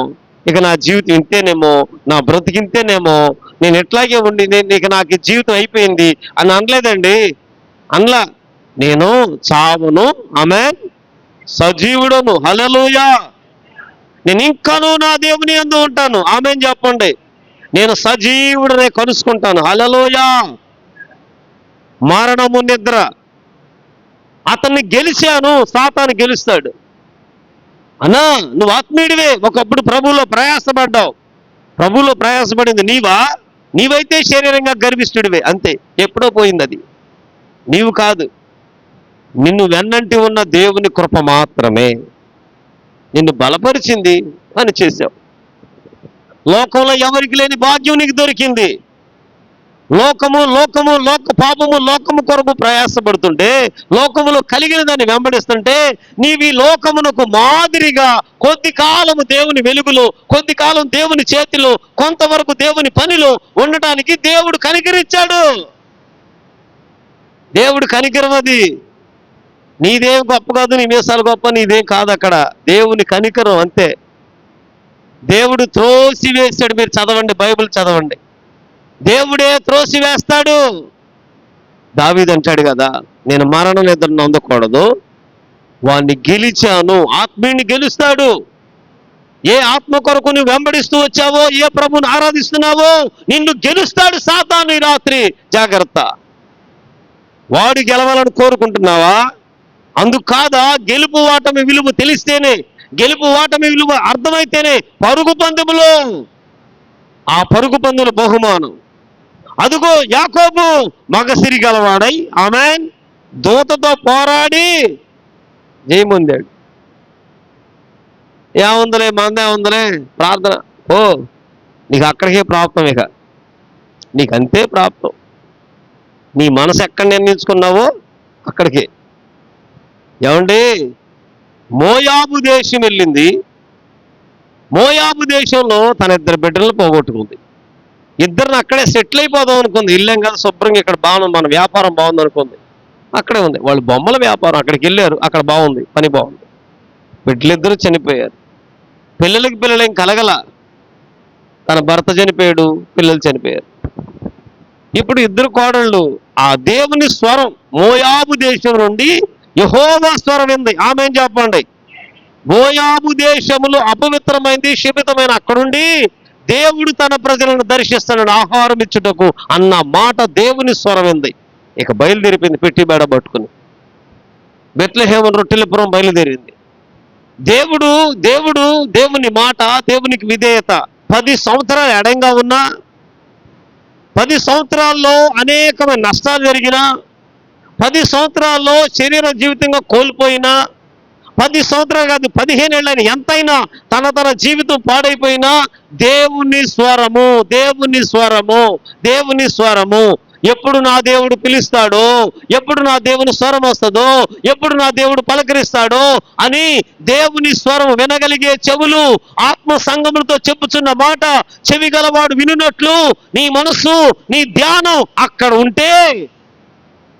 ఇక నా జీవితం ఇంతేనేమో, నా బ్రతికింతేనేమో, నేను ఎట్లాగే ఉండి ఇక నాకు జీవితం అయిపోయింది అని అనలేదండి. అనలా, నేను చావును, ఆమేన్, సజీవుడను, హల్లెలూయా, నేను ఇంకాను నా దేవుని యందు ఉంటాను, ఆమేన్ చెప్పండి. నేను సజీవుడనే కలుసుకుంటాను, హల్లెలూయా. మరణము నిద్ర, అతన్ని గెలిచాను, సాతాను గెలుస్తాడు. అన్నా నువ్వు ఆత్మీయుడివే, ఒకప్పుడు ప్రభువులో ప్రయాసపడ్డావు, ప్రభువులో ప్రయాసపడింది నీవా? నీవైతే శరీరంగా గర్విష్ఠుడివే, అంతే, ఎప్పుడో పోయింది అది, నీవు కాదు. నిన్ను వెన్నంటి ఉన్న దేవుని కృప మాత్రమే నిన్ను బలపరిచింది, అని చేశావు. లోకంలో ఎవరికి లేని భాగ్యం నీకు దొరికింది. పాపము లోకము కొరకు ప్రయాసపడుతుంటే, లోకములో కలిగిన దాన్ని వెంబడిస్తుంటే, నీవి లోకమునకు మాదిరిగా కొద్ది కాలము దేవుని వెలుగులో, కొద్ది కాలం దేవుని చేతిలో, కొంతవరకు దేవుని పనిలో ఉండటానికి దేవుడు కనికరించాడు. దేవుడు కనికరం అది. నీదేం గొప్ప కాదు, నీ మీసాలు గొప్ప, నీదేం కాదు, అక్కడ దేవుని కనికరం అంతే. దేవుడు త్రోసి వేశాడు. మీరు చదవండి, బైబిల్ చదవండి, దేవుడే త్రోసి వేస్తాడు. దావీదు అంటాడు కదా, నేను మరణ నిద్ర నొందకూడదు, వాణ్ణి గెలిచాను. ఆత్మీయుని గెలుస్తాడు. ఏ ఆత్మ కొరకు నువ్వు వెంబడిస్తూ వచ్చావో, ఏ ప్రభుని ఆరాధిస్తున్నావో, నిన్ను గెలుస్తాడు సాతాను ఈ రాత్రి. జాగ్రత్త. వాడు గెలవాలని కోరుకుంటున్నావా? అందుకు కాదా, గెలుపు ఓటమి విలువ తెలిస్తేనే, గెలుపు ఓటమి విలువ అర్థమైతేనే పరుగు పందెములో, ఆ పరుగు పందెముల బహుమానం. అదుగో యాకోబు మగసిరి గలవాడై, ఆమేన్, దూతతో పోరాడి జయముందాడు. ఏముందలే, మందేముందలే, ప్రార్థన, ఓ నీకు అక్కడికే ప్రాప్తం, ఇక నీకు అంతే ప్రాప్తం. నీ మనసు ఎక్కడ నిర్ణయించుకున్నావో అక్కడికే. ఏమండి, మోయాబు దేశం వెళ్ళింది, మోయాబు దేశంలో తన 2 బిడ్డలను పోగొట్టుకుంది. ఇద్దరిని అక్కడే సెటిల్ అయిపోదాం అనుకుంది. ఇల్లేం కదా, శుభ్రంగా ఇక్కడ బాగుంది, మన వ్యాపారం బాగుంది అనుకుంది, అక్కడే ఉంది. వాళ్ళు బొమ్మల వ్యాపారం, అక్కడికి వెళ్ళారు, అక్కడ బాగుంది, పని బాగుంది. బిడ్డలిద్దరూ చనిపోయారు. పిల్లలేం కలగల, తన భర్త చనిపోయాడు, పిల్లలు చనిపోయారు. ఇప్పుడు 2 కోడళ్ళు ఆ దేవుని స్వరం మోయాబు దేశం నుండి యెహోవా స్వరం ఉంది, ఆమేన్ చెప్పండి. మోయాబు దేశములు అపవిత్రమైంది, శపితమైన అక్కడుండి దేవుడు తన ప్రజలను దర్శిస్తానని ఆహారం ఇచ్చుటకు అన్న మాట దేవుని స్వరమైంది. ఇక బయలుదేరిపోయింది పెట్టి బేడ పట్టుకుని. బెత్లెహేము రొట్టెలపురం బయలుదేరింది. దేవుడు దేవుడు దేవుని మాట, దేవునికి విధేయత. 10 సంవత్సరాలు ఎడంగా ఉన్నా, 10 సంవత్సరాల్లో అనేకమైన నష్టాలు జరిగినా, 10 సంవత్సరాల్లో శరీర జీవితంగా కోల్పోయినా, 10 సంవత్సరాలు కాదు 15 ఏళ్ళైనా ఎంతైనా తన జీవితం పాడైపోయినా దేవుని స్వరము, దేవుని స్వరము, దేవుని స్వరము. ఎప్పుడు నా దేవుడు పిలుస్తాడో, ఎప్పుడు నా దేవుని స్వరం వస్తుందో, ఎప్పుడు నా దేవుడు పలకరిస్తాడో అని దేవుని స్వరం వినగలిగే చెవులు, ఆత్మ సంగములతో చెప్పుచున్న మాట చెవి గలవాడు వినున్నట్లు నీ మనస్సు, నీ ధ్యానం అక్కడ ఉంటే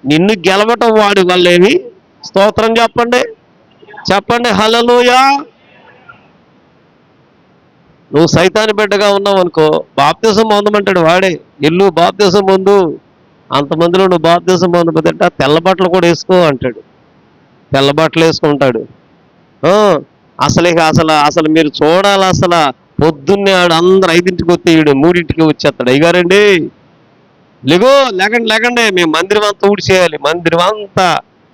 నిన్ను గెలవటం వాడి వల్లేమి. స్తోత్రం చెప్పండి, చెప్పండి హల్లెలూయా. నువ్వు సైతాని బిడ్డగా ఉన్నావు అనుకో, బాప్తిసం పొందమంటాడు వాడే. ఇల్లు బాప్తిసం పొందు, అంతమందిలో నువ్వు బాప్తిసం పొందబోతుంట తెల్ల బట్టలు కూడా వేసుకో అంటాడు. తెల్ల బట్టలు వేసుకుంటాడు. అసలు మీరు చూడాలి. అసలు పొద్దున్నే ఆడు అందరు 5ంటికి వస్తే ఈడు 3ంటికి వచ్చేస్తాడు. అయ్యారండి లేకండి మేము మందిరం అంతా ఊడిచేయాలి, మందిరం అంతా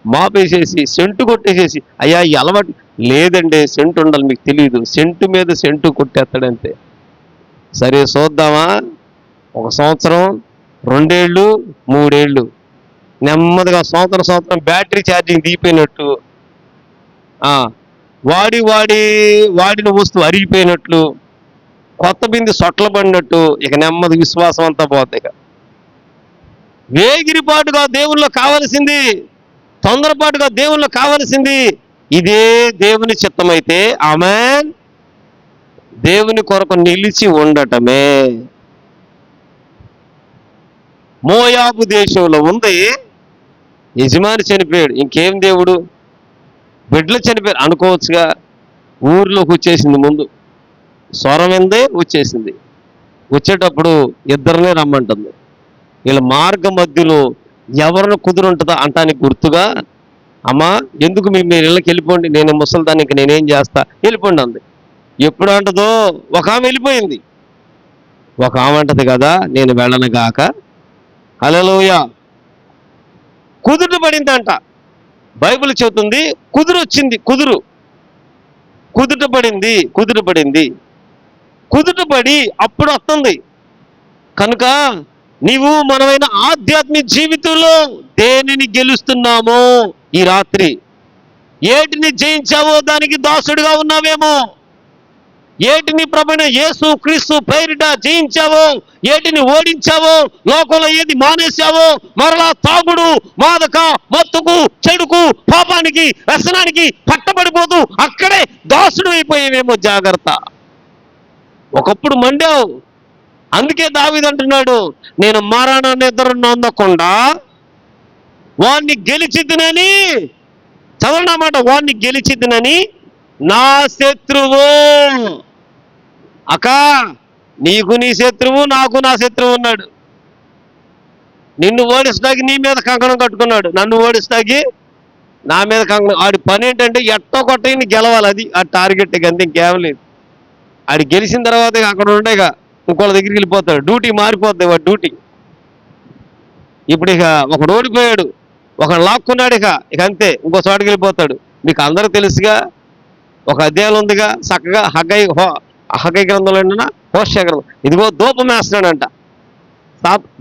మాపేసేసి సెంటు కొట్టేసేసి. అయ్యా ఈ అలవాటు లేదండి, సెంటు ఉండాలి, మీకు తెలియదు. సెంటు మీద సెంటు కొట్టేస్తాడంతే. సరే చూద్దామా, 1 సంవత్సరం, 2 ఏళ్ళు, 3 ఏళ్ళు నెమ్మదిగా సంవత్సరం బ్యాటరీ ఛార్జింగ్ దిగిపోయినట్టు, వాడిన వస్తువు అరిగిపోయినట్లు, కొత్త బింది సొట్ల పడినట్టు ఇక నెమ్మది విశ్వాసం అంతా పోతుంది. ఇక వేగిరిపాటుగా దేవుళ్ళో కావలసింది, తొందరపాటుగా దేవుళ్ళో కావలసింది ఇదే దేవుని చిత్తమైతే ఆమేన్, దేవుని కొరకు నిలిచి ఉండటమే. మోయాబు దేశంలో ఉంది, యజమాని చనిపోయాడు, ఇంకేం దేవుడు, బిడ్డలు చనిపోయారు అనుకోవచ్చుగా. ఊర్లోకి వచ్చేసింది, ముందు స్వరం ఏందే వచ్చేసింది. వచ్చేటప్పుడు ఇద్దరినే రమ్మంటుంది. వీళ్ళ మార్గ మధ్యలో ఎవరిని కుదురుంటుందా అంటానికి గుర్తుగా, అమ్మా ఎందుకు మీరు ఇళ్ళకి వెళ్ళిపోండి, నేను ముసలిదానికి నేనేం చేస్తా, వెళ్ళిపోండి అంది. ఎప్పుడు అంటదో, ఒక ఆమె వెళ్ళిపోయింది, ఒక ఆమె అంటది కదా నేను వెళ్ళను గాక. హల్లెలూయా. కుదుట పడిందంట, బైబిల్ చెబుతుంది. కుదురొచ్చింది, కుదుట పడి అప్పుడు వస్తుంది. కనుక నీవు మనమైన ఆధ్యాత్మిక జీవితంలో దేనిని గెలుస్తున్నామో ఈ రాత్రి, ఏటిని జయించావో దానికి దాసుడిగా ఉన్నావేమో, ఏటిని ప్రభువైన యేసు క్రీస్తు పేరిట జయించావో, ఏటిని ఓడించావో, లోకంలో ఏది మానేశావో, మరలా తాగుడు, మాదక, మత్తుకు, చెడుకు, పాపానికి, వ్యసనానికి పట్టబడిపోతూ అక్కడే దాసుడు అయిపోయేవేమో. జాగ్రత్త. ఒకప్పుడు మండావు, అందుకే దావీదు అంటున్నాడు, నేను మరణ నిద్ర నొందకుండా వాణ్ణి గెలిచిద్దునని, చదవండి అన్నమాట, వాణ్ణి గెలిచిద్దునని నా శత్రువు. నీకు నీ శత్రువు, నాకు నా శత్రువు ఉన్నాడు. నిన్ను ఓడిస్తాకి నీ మీద కంకణం కట్టుకున్నాడు, నన్ను ఓడిస్తాకి నా మీద కంకణం. ఆడి పని ఏంటంటే ఎట్టో కొట్టని గెలవాలి, అది ఆ టార్గెట్. ఇక అంతే, ఇంకేం లేదు. ఆడి గెలిచిన తర్వాత అక్కడ ఉండేగా ఇంకోళ్ళ దగ్గరికి వెళ్ళిపోతాడు, డ్యూటీ మారిపోద్ది వాడి డ్యూటీ. ఇప్పుడు ఇక ఒకడు ఓడిపోయాడు, ఒకడు లాక్కున్నాడు, ఇక అంతే ఇంకో చోటుకి వెళ్ళిపోతాడు. మీకు అందరూ తెలుసుగా, ఒక అధ్యాయం ఉందిగా చక్కగా, హగ్గై గ్రంథంలో ఏంటన్నా, హోషేయ గ్రంథం. ఇదిగో ధూపం వేస్తున్నాడంట,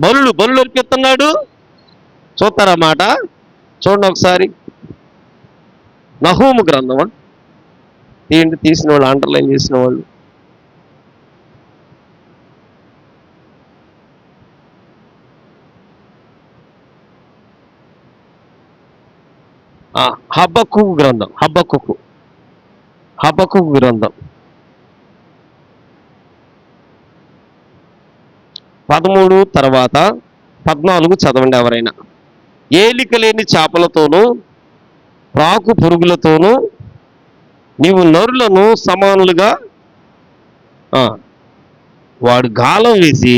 బలులు అర్పిస్తున్నాడు. చూస్తారన్నమాట, చూడండి ఒకసారి. నహూము గ్రంథమా తీసిన వాళ్ళు, అండర్లైన్ చేసిన వాళ్ళు. హబక్కూకు గ్రంథం, హబక్కూకు గ్రంథం 13 తర్వాత 14 చదవండి ఎవరైనా. ఏలిక లేని చేపలతోనూ రాకు పురుగులతోనూ నీవు నరులను సమానులుగా వాడు గాలం వేసి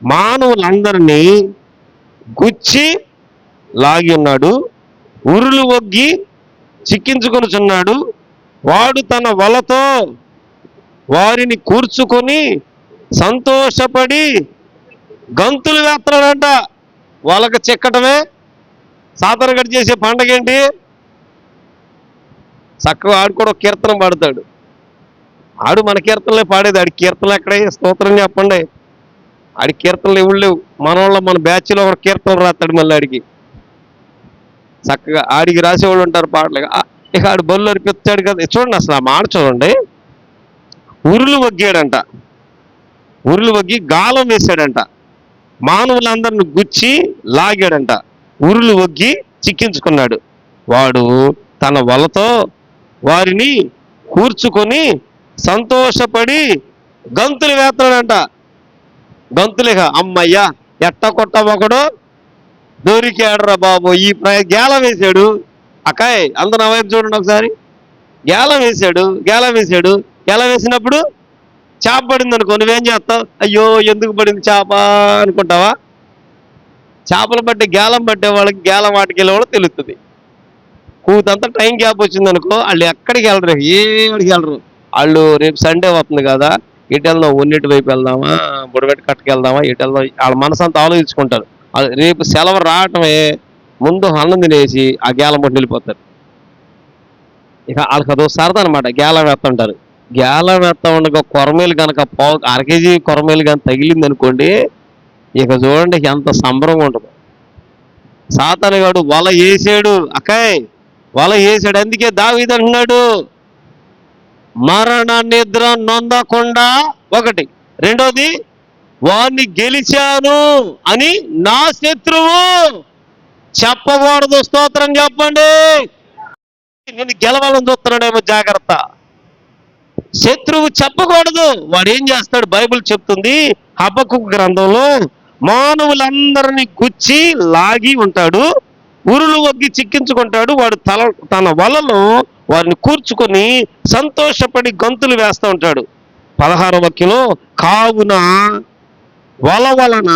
మానవులందరినీ గుచ్చి లాగి ఉన్నాడు, ఉరులు ఒగ్గి చిక్కించుకొనుచున్నాడు, వాడు తన వలతో వారిని కూర్చుకొని సంతోషపడి గంతులు వేస్తున్నాడంట. వాళ్ళకి చిక్కటమే సాతానుగాడు చేసే పండగ ఏంటి? చక్కగా ఆడు కూడా కీర్తన పాడతాడు. ఆడు మన కీర్తనలే పాడేది. ఆడి కీర్తనలు ఎక్కడే? స్తోత్రం చెప్పండి. ఆడి కీర్తనలు ఎవరు లేవు. మన బ్యాచ్లో ఒక కీర్తన రాస్తాడు. మళ్ళీ ఆడికి చక్కగా ఆడికి రాసేవాళ్ళు ఉంటారు పాటలు. ఇక ఆడు బళ్ళు అర్పిస్తాడు కదా. చూడండి అసలు ఆ మాట చూడండి. ఉరులు వగ్గాడంట. ఉరులు వగ్గి గాలం వేశాడంట. మానవులందరిని గుచ్చి లాగాడంట. ఉరులు వగ్గి చిక్కించుకున్నాడు. వాడు తన వలతో వారిని కూర్చుకొని సంతోషపడి గంతులు వేస్తాడంట. గంతులేగా అమ్మయ్యా ఎట్ట కొట్ట ఒకడు దొరికాడురా బాబు. ఈ గేలం వేశాడు. అక్కాయ్ అందరూ నా వైపు చూడండి ఒకసారి. గేలం వేశాడు. గేలం వేసినప్పుడు చేప పడింది అనుకో, నువ్వేం చేస్తావు? అయ్యో ఎందుకు పడింది చేప అనుకుంటావా? చేపలు పట్టే గేలం పట్టే వాళ్ళకి గేలం వాటికి వెళ్ళే వాళ్ళు తెలుస్తుంది. కూతంతా టైం గ్యాప్ వచ్చింది అనుకో, వాళ్ళు ఎక్కడికి వెళ్ళరు, ఏడికి వెళ్ళరు. వాళ్ళు రేపు సండే వస్తుంది కదా, ఎటు వెళ్దాం, ఒన్నిటి వైపు వెళ్దామా, బుడబెట్టి కట్టకి వెళ్దామా, ఎటు వెళ్దాం, వాళ్ళ మనసు అంతా ఆలోచించుకుంటారు. రేపు సెలవు రావటమే ముందు అన్నం తినేసి ఆ గేలం పట్టి వెళ్ళిపోతారు. ఇక వాళ్ళకి అదో సరదా అనమాట. గేలం వేస్తుంటారు. గేలం వేస్తా ఉండగా కొరమేలు కనుక అరకేజీ కొరమేలు కనుక తగిలింది అనుకోండి, ఇక చూడండి ఎంత సంబరంగా ఉంటుంది. సాతానుగాడు వల వేసాడు. అక్కాయ్ వల వేసాడు. అందుకే దావీదు అంటున్నాడు, మరణ నిద్ర నొందకుండా ఒకటి, రెండోది వాణ్ణి గెలిచాను అని నా శత్రువు చెప్పకూడదు. స్తోత్రం చెప్పండి. నేను గెలవాలని చూస్తున్నాడేమో, జాగ్రత్త. శత్రువు చెప్పకూడదు. వాడు ఏం చేస్తాడు? బైబిల్ చెప్తుంది హబక్కూకు గ్రంథంలో, మానవులందరినీ గుచ్చి లాగి ఉంటాడు, ఉరులు వగ్గి చిక్కించుకుంటాడు. వాడు తన వలలో వారిని కూర్చుకొని సంతోషపడి గంతులు వేస్తూ ఉంటాడు. 16వ వాక్యంలో, కావున వల వలన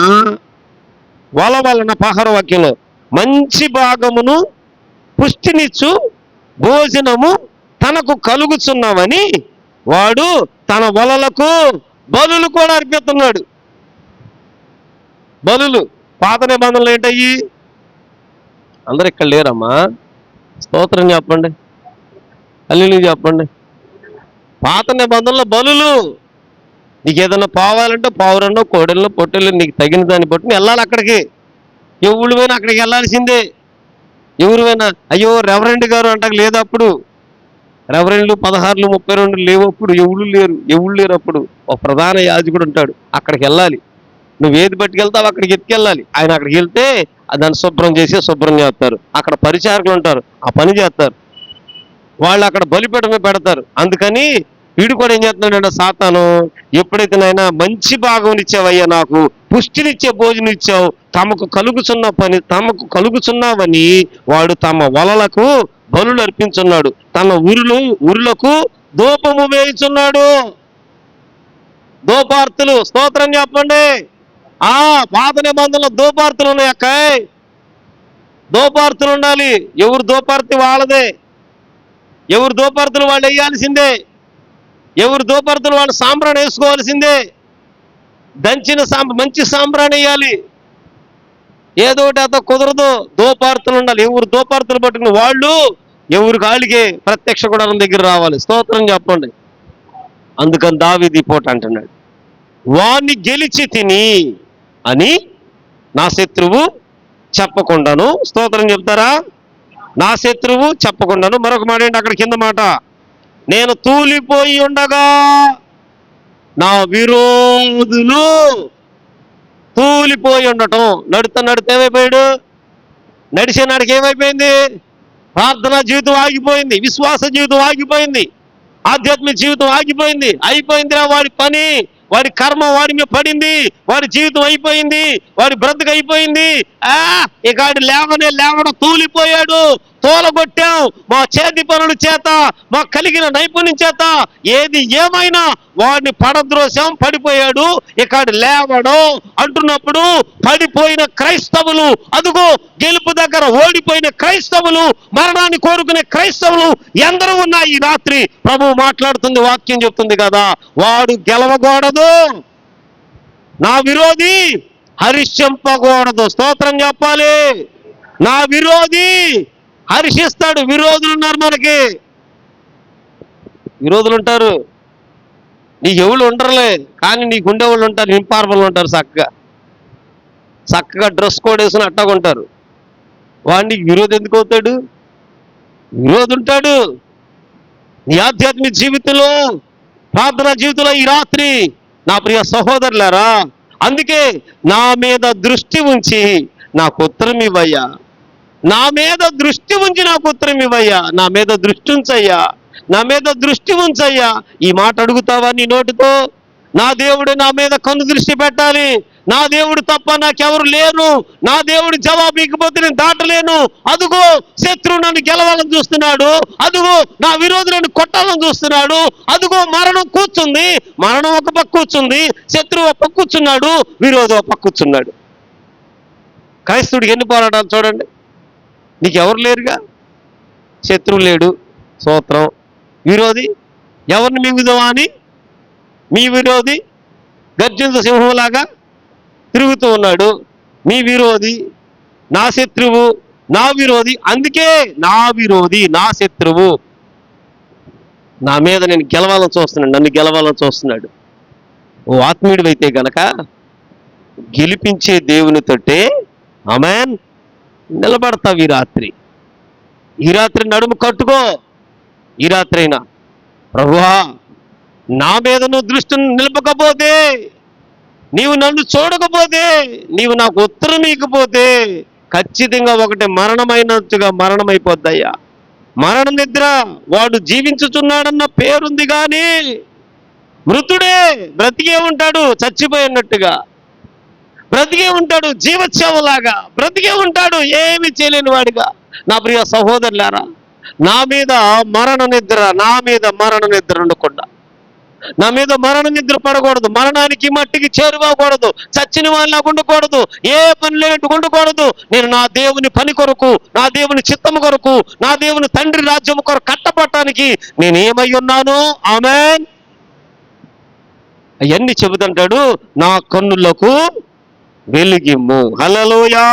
16వ వాక్యంలో, మంచి భాగమును పుష్టినిచ్చు భోజనము తనకు కలుగుచున్నామని వాడు తన వలలకు బలులు కూడా అర్పిస్తున్నాడు. బలులు పాత నిబంధనలు ఏంటయ్యి? అందరు ఇక్కడ లేరమ్మా. స్తోత్రం చెప్పండి, హల్లెలూయా చెప్పండి. పాత నిబంధనలో బలులు. నీకు ఏదైనా పోవాలంటే పావురన్నో కోడెల్లో పొట్టెల్లో నీకు తగిన దాన్ని బట్టి వెళ్ళాలి అక్కడికి. ఎవరు పోయినా అక్కడికి వెళ్ళాల్సిందే. ఎవరు పోయినా అయ్యో రెవరెండ్ గారు అంట లేదు. అప్పుడు రెవరెండ్లు 16లు 32 లేవు. అప్పుడు ఎవరు లేరు. అప్పుడు ఒక ప్రధాన యాజకుడు ఉంటాడు, అక్కడికి వెళ్ళాలి. నువ్వు ఏది పట్టుకెళ్తావు అక్కడికి ఎత్తుకెళ్ళాలి. ఆయన అక్కడికి వెళ్తే దాన్ని శుభ్రం చేస్తారు. అక్కడ పరిచారకులు ఉంటారు, ఆ పని చేస్తారు. వాళ్ళు అక్కడ బలిపీఠమే పెడతారు. అందుకని వీడు కూడా ఏం చేస్తున్నాడంటే సాతాను, ఎప్పుడైతే నాయనా మంచి భాగం ఇచ్చావయ్యా, నాకు పుష్టినిచ్చే భోజనం ఇచ్చావు, తమకు కలుగుచున్నావని వాడు తమ వలలకు బలులు అర్పించున్నాడు, తన ఉరులకు ధూపము వేయుచున్నాడు. ధూపార్తులు. స్తోత్రం చెప్పండి. పాత నిబంధనలో ధూపార్తులు ఉన్నాయి అక్కాయ్. ధూపార్తులు ఉండాలి. ఎవరు ధూపార్తి వాళ్ళదే. ఎవరు ధూపార్తులు వాళ్ళు వేయాల్సిందే. ఎవరు ధూపార్తులు వాళ్ళు సాంబ్రాణి వేసుకోవాల్సిందే. దంచిన మంచి సాంబ్రాణి వేయాలి. ఏదోటి అత కుదరదు. ధూపార్తులు ఉండాలి. ఎవరు ధూపార్తులు పట్టుకుని వాళ్ళు ఎవరు కాళ్ళకి ప్రత్యక్ష గుడారం దగ్గర రావాలి. స్తోత్రం చెప్పండి. అందుకని దావీదు ఈ పూట అంటున్నాడు, వాణ్ణి గెలిచి తిని అని నా శత్రువు చెప్పకుండాను. స్తోత్రం చెప్తారా? నా శత్రువు చెప్పకుండాను. మరొక మాట ఏంటి అక్కడ కింద మాట, నేను తూలిపోయి ఉండగా నా విరోధులు తూలిపోయి ఉండటం. నడితే ఏమైపోయాడు? నడిచే నాడికి ఏమైపోయింది? ప్రార్థనా జీవితం ఆగిపోయింది, విశ్వాస జీవితం ఆగిపోయింది, ఆధ్యాత్మిక జీవితం ఆగిపోయింది. అయిపోయిందిరా వాడి పని, వాడి కర్మ వాడి మీద పడింది, వాడి జీవితం అయిపోయింది, వాడి బ్రతుకు అయిపోయింది. ఇక ఆడు లేవడం తూలిపోయాడు. తోలగొట్టాం, మా చేతి పనుల చేత, మా కలిగిన నైపుణ్యం చేత, ఏది ఏమైనా వాడిని పడద్రోసాం, పడిపోయాడు, ఇక్కడ లేవడం అంటున్నప్పుడు పడిపోయిన క్రైస్తవులు, అదుగో గెలుపు దగ్గర ఓడిపోయిన క్రైస్తవులు, మరణాన్ని కోరుకునే క్రైస్తవులు ఎందరూ ఉన్నాయి ఈ రాత్రి. ప్రభువు మాట్లాడుతుంది, వాక్యం చెప్తుంది కదా, వాడు గెలవకూడదు, నా విరోధి హర్షింపకూడదు. స్తోత్రం చెప్పాలి. నా విరోధి హర్షిస్తాడు. విరోధులు ఉన్నారు, మనకి విరోధులు ఉంటారు. నీకు ఎవరు ఉండరులే, కానీ నీకు ఉండేవాళ్ళు ఉంటారు, ఇంపార్బుల్ ఉంటారు, చక్కగా డ్రెస్ కోడ్ వేసుకుని అట్టాగుంటారు. వాడికి విరోధి ఎందుకు అవుతాడు? విరోధి ఉంటాడు. నీ ఆధ్యాత్మిక జీవితంలో, ప్రార్థనా జీవితంలో ఈ రాత్రి నా ప్రియ సహోదరులారా, అందుకే నా మీద దృష్టి ఉంచి నాకు ఉత్తరం ఇవ్వయ్యా, నా మీద దృష్టి ఉంచి నాకు ఉత్తరం ఇవ్వయ్యా, నా మీద దృష్టి ఉంచయ్యా, నా మీద దృష్టి ఉంచయ్యా. ఈ మాట అడుగుతావా నీ నోటితో? నా దేవుడు నా మీద కన్ను దృష్టి పెట్టాలి, నా దేవుడు తప్ప నాకెవరు లేరు, నా దేవుడు జవాబు ఇకపోతే నేను దాటలేను, అదుగో శత్రువు నన్ను గెలవాలని చూస్తున్నాడు, అదుగో నా విరోధి నన్ను కొట్టాలని చూస్తున్నాడు, అదుగో మరణం కూర్చుంది, మరణం ఒక పక్క కూర్చుంది, శత్రువు ఒక పక్క కూర్చున్నాడు, విరోధి ఒక పక్క కూర్చున్నాడు. క్రైస్తవుడికి ఎన్ని పోరాటాలు చూడండి. నీకెవరు లేరుగా, శత్రువు లేడు, స్తోత్రం. విరోధి ఎవరిని మింగుదామా అని మీ విరోధి గర్జించ సింహంలాగా తిరుగుతూ ఉన్నాడు. మీ విరోధి, నా శత్రువు, నా విరోధి. అందుకే నా విరోధి, నా శత్రువు నా మీద నేను గెలవాలని చూస్తున్నాడు, నన్ను గెలవాలని చూస్తున్నాడు. ఓ ఆత్మీయుడు అయితే గనక గెలిపించే దేవునితోటే ఆమేన్ నిలబడతావు. ఈ రాత్రి నడుము కట్టుకో. ఈ రాత్రి అయినా ప్రభువా, నా మీద నువ్వు దృష్టిని నిలపకపోతే, నీవు నన్ను చూడకపోతే, నీవు నాకు ఉత్తరం ఇకపోతే, ఖచ్చితంగా ఒకటి మరణమైనట్టుగా మరణమైపోద్దయ్యా. మరణ నిద్ర. వాడు జీవించుచున్నాడన్న పేరుంది కానీ మృతుడే, బ్రతికే ఉంటాడు, చచ్చిపోయినట్టుగా బ్రతికే ఉంటాడు, జీవోత్సవంలాగా బ్రతికే ఉంటాడు, ఏమి చేయలేని వాడిగా. నా ప్రియ సహోదరులారా, నా మీద మరణ నిద్ర, నా మీద మరణ నిద్ర ఉండకుండా, నా మీద మరణ నిద్ర పడకూడదు, మరణానికి మట్టికి చేరుకోకూడదు, చచ్చిన వాళ్ళలాగా ఉండకూడదు, ఏ పని లేనట్టు ఉండకూడదు. నేను నా దేవుని పని కొరకు, నా దేవుని చిత్తము కొరకు, నా దేవుని తండ్రి రాజ్యం కొరకు కట్టపడటానికి నేను ఏమై ఉన్నాను. ఆమేన్. అవన్నీ చెబుతుంటాడు. నా కన్నులకు వెలిగిమ్ము. హల్లెలూయా.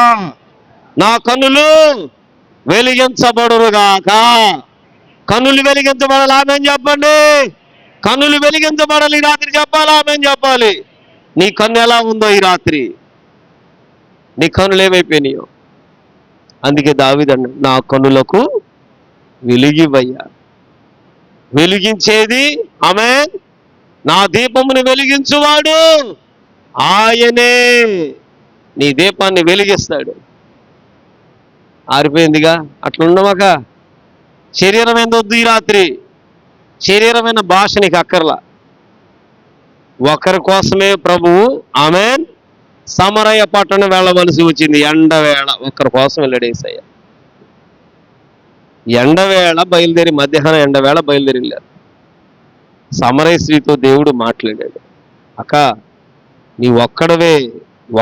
నా కన్నులు వెలిగించబడునుగాక. కన్నులు వెలిగించబడాలి. ఆమేన్ చెప్పండి. కన్నులు వెలిగించబడాలి. ఈ రాత్రి చెప్పాలి, ఆమేన్ చెప్పాలి. నీ కన్ను ఎలా ఉందో ఈ రాత్రి, నీ కన్నులు ఏమైపోయినాయో. అందుకే దావీదు అన్నాడు, నా కన్నులకు వెలిగివయ్యా. వెలిగించేది ఆమేన్, నా దీపమును వెలిగించువాడు ఆయనే. నీ దీపాన్ని వెలిగిస్తాడు. ఆరిపోయిందిగా, అట్లా ఉండమాక. శరీరం ఏందొద్దు ఈ రాత్రి. శరీరమైన భాష నీకు అక్కర్లా. ఒకరి కోసమే ప్రభువు ఆమేన్ సమరయ పట్టణం వెళ్ళవలసి వచ్చింది. ఎండవేళ ఒకరి కోసం వెళ్ళాడు యేసయ్య. ఎండవేళ బయలుదేరి, మధ్యాహ్నం ఎండవేళ బయలుదేరి వెళ్ళారు. సమరయ స్త్రీతో దేవుడు మాట్లాడాడు, అక్క నీ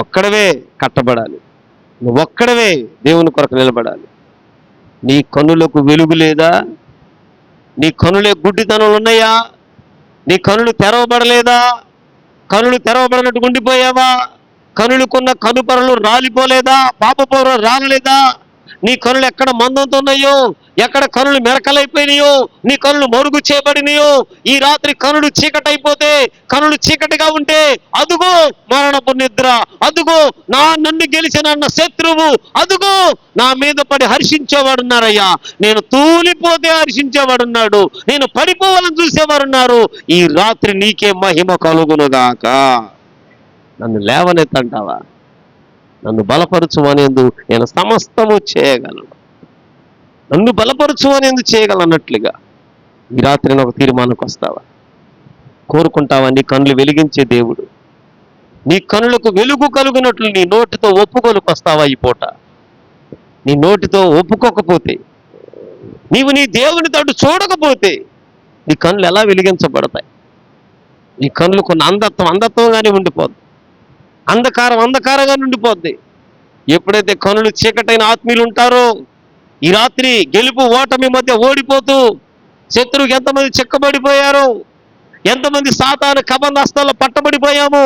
ఒక్కడవే కట్టబడాలి, నువ్వు ఒక్కడవే దేవుని కొరకు నిలబడాలి. నీ కన్నులకు వెలుగు లేదా? నీ కన్నులే గుడ్డితనంలో ఉన్నాయా? నీ కన్నులు తెరవబడలేదా? కన్నులు తెరవబడినట్టు ఉండిపోయావా? కన్నులకున్న కనుపరలు రాలిపోలేదా? పాపపొర రాలలేదా? నీ కన్నులు ఎక్కడ మందంతో ఉన్నాయో, ఎక్కడ కన్నులు మెరకలైపోయినాయో, నీ కన్నులు మరుగు చేయబడినాయో, ఈ రాత్రి కన్నులు చీకటైపోతే, కన్నులు చీకటిగా ఉంటే, అదుగో మరణపు నిద్ర, అదుగో నన్ను గెలిచిన శత్రువు, అదుగో నా మీద పడి హర్షించేవాడున్నారయ్యా. నేను తూలిపోతే హర్షించేవాడున్నాడు, నేను పడిపోవాలని చూసేవారున్నారు. ఈ రాత్రి నీకే మహిమ కలుగునుగాక. నన్ను లేవనెత్తంటావా? నన్ను బలపరచుమనేందు నేను సమస్తము చేయగలను, నన్ను బలపరచుమనేందు చేయగలనట్లుగా ఈ రాత్రి ఒక తీర్మానానికి వస్తావా? కోరుకుంటావా? నీ కన్నులు వెలిగించే దేవుడు నీ కన్నులకు వెలుగు కలుగునట్లు నీ నోటితో ఒప్పుకొనికొస్తావా? ఈ పూట నీ నోటితో ఒప్పుకోకపోతే, నీవు నీ దేవుని తట్టు చూడకపోతే నీ కళ్ళు ఎలా వెలిగించబడతాయి? నీ కళ్ళు కొన్ని అంధత్వంగానే ఉండిపోద్ది, అంధకారంగానే ఉండిపోద్ది. ఎప్పుడైతే కనులు చీకటైన ఆత్మీయులు ఉంటారో, ఈ రాత్రి గెలుపు ఓటమి మధ్య ఓడిపోతూ శత్రువుకి ఎంతమంది చిక్కబడిపోయారు, ఎంతమంది సాతాను కబంధస్తాల్లో పట్టబడిపోయాము,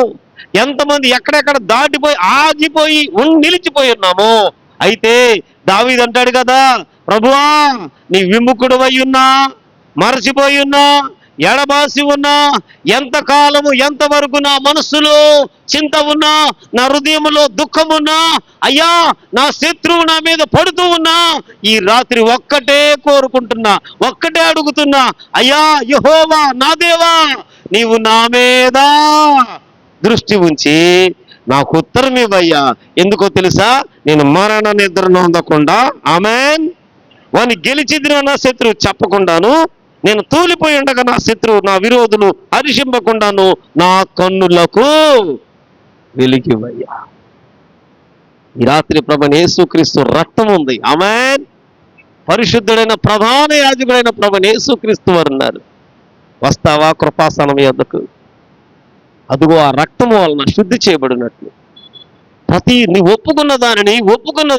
ఎంతమంది ఎక్కడెక్కడ దాటిపోయి ఆగిపోయి నిలిచిపోయి ఉన్నాము. అయితే దావీదు అంటాడు కదా, ప్రభువా నీ విముఖుడవై ఉన్నా, మరచిపోయి ఉన్నా, ఎడబాసి ఉన్నా, ఎంతకాలము ఎంతవరకు నా మనస్సులో చింత ఉన్నా, నా హృదయంలో దుఃఖం ఉన్నా, అయ్యా నా శత్రువు నా మీద పడుతూ ఉన్నా, ఈ రాత్రి ఒక్కటే కోరుకుంటున్నా, ఒక్కటే అడుగుతున్నా, అయ్యా యెహోవా నా దేవా, నీవు నా మీద దృష్టి ఉంచి నాకు ఉత్తరం ఇవ్వయ్యా. ఎందుకో తెలుసా? నేను మరణ నిద్ర నొందకుండా, ఆమేన్, వాని గెలిచిదిన నా శత్రువు చెప్పకుండాను, నేను తూలిపోయి ఉండగా నా శత్రువు నా విరోధులు హర్షింపకుండాను నా కన్నులకు వెలిగివయ్యా. ఈ రాత్రి ప్రభువైన యేసుక్రీస్తు రక్తం ఉంది, ఆమేన్. పరిశుద్ధుడైన ప్రధాన యాజకుడైన ప్రభువైన యేసుక్రీస్తు వారు ఉన్నారు. వస్తావా కృపాసనం యొద్దకు? అదిగో ఆ రక్తము వలన శుద్ధి చేయబడినట్లు నీ ఒప్పుకున్న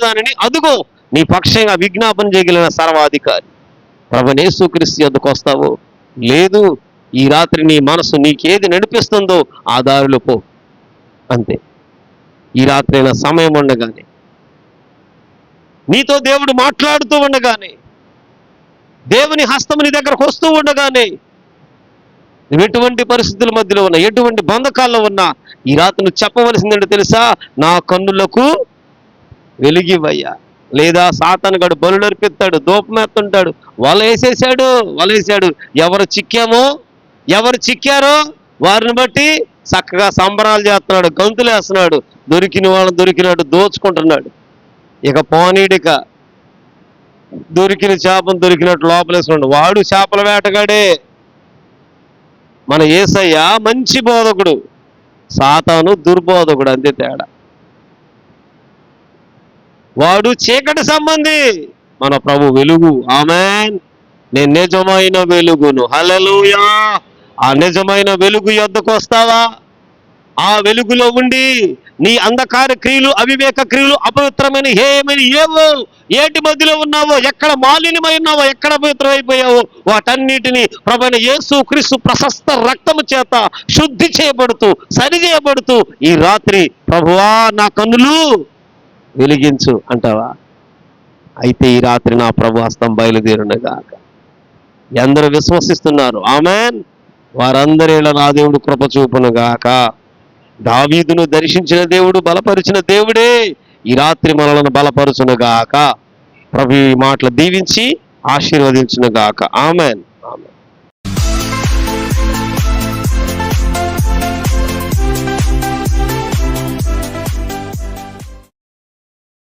దానిని అదుగో నీ పక్షంగా విజ్ఞాపన చేయగలిగిన సర్వాధికారి ప్రభువైన యేసుక్రీస్తు యొద్దకు వస్తావు. లేదు, ఈ రాత్రి నీ మనసు నీకేది నడిపిస్తుందో ఆ దారిలో పో, అంతే. ఈ రాత్రి అయినా సమయం ఉండగానే, నీతో దేవుడు మాట్లాడుతూ ఉండగానే, దేవుని హస్తం నీ దగ్గరకు వస్తూ ఉండగానే, నువ్వు ఎటువంటి పరిస్థితుల మధ్యలో ఉన్నా, ఎటువంటి బంధకాల్లో ఉన్నా, ఈ రాత్రి నువ్వు చెప్పవలసిందంటే తెలుసా? నా కన్నులకు వెలిగివయ్యా. లేదా సాతాను గడు బలులు అర్పిస్తాడు, ధూపమెత్తుంటాడు, వలేసాడు. ఎవరు చిక్కారో వారిని బట్టి చక్కగా సంబరాలు చేస్తున్నాడు, గంతులు వేస్తున్నాడు, దొరికిన వాళ్ళని దొరికినట్టు దోచుకుంటున్నాడు. ఇక పోనీడిక దొరికిన చేపను దొరికినట్టు లోపలేసుకున్నాడు. వాడు చేపల వేటగాడే. మన యేసయ్య మంచి బోధకుడు, సాతాను దుర్బోధకుడు, అంతే తేడా. వాడు చీకటి సంబంధి, మన ప్రభు వెలుగు, ఆమేన్. నేను నిజమైన వెలుగును, హల్లెలూయా. ఆ నిజమైన వెలుగు యొద్దకు వస్తావా? ఆ వెలుగులో ఉండి నీ అంధకార క్రియలు, అవివేక క్రియలు, అపవిత్రమైన ఏవో ఏటి మధ్యలో ఉన్నావో, ఎక్కడ మాలిన్యమై ఉన్నావో, ఎక్కడ అపవిత్రమైపోయావో, వాటన్నిటినీ ప్రభువైన యేసుక్రీస్తు ప్రశస్త రక్తము చేత శుద్ధి చేయబడుతూ, సరి చేయబడుతూ, ఈ రాత్రి ప్రభువా నా కన్నులు వెలిగించు అంటావా? అయితే ఈ రాత్రి నా ప్రభు హస్తం బయలుదేరునుగాక. ఎందరూ విశ్వసిస్తున్నారు, ఆమేన్, వారందరిలో నా దేవుడు కృప చూపునుగాక. దావీదును దర్శించిన దేవుడు, బలపరిచిన దేవుడే ఈ రాత్రి మనలను బలపరుచునుగాక. ప్రభు ఈ మాటలు దీవించి ఆశీర్వదించునుగాక. ఆమేన్, ఆమేన్.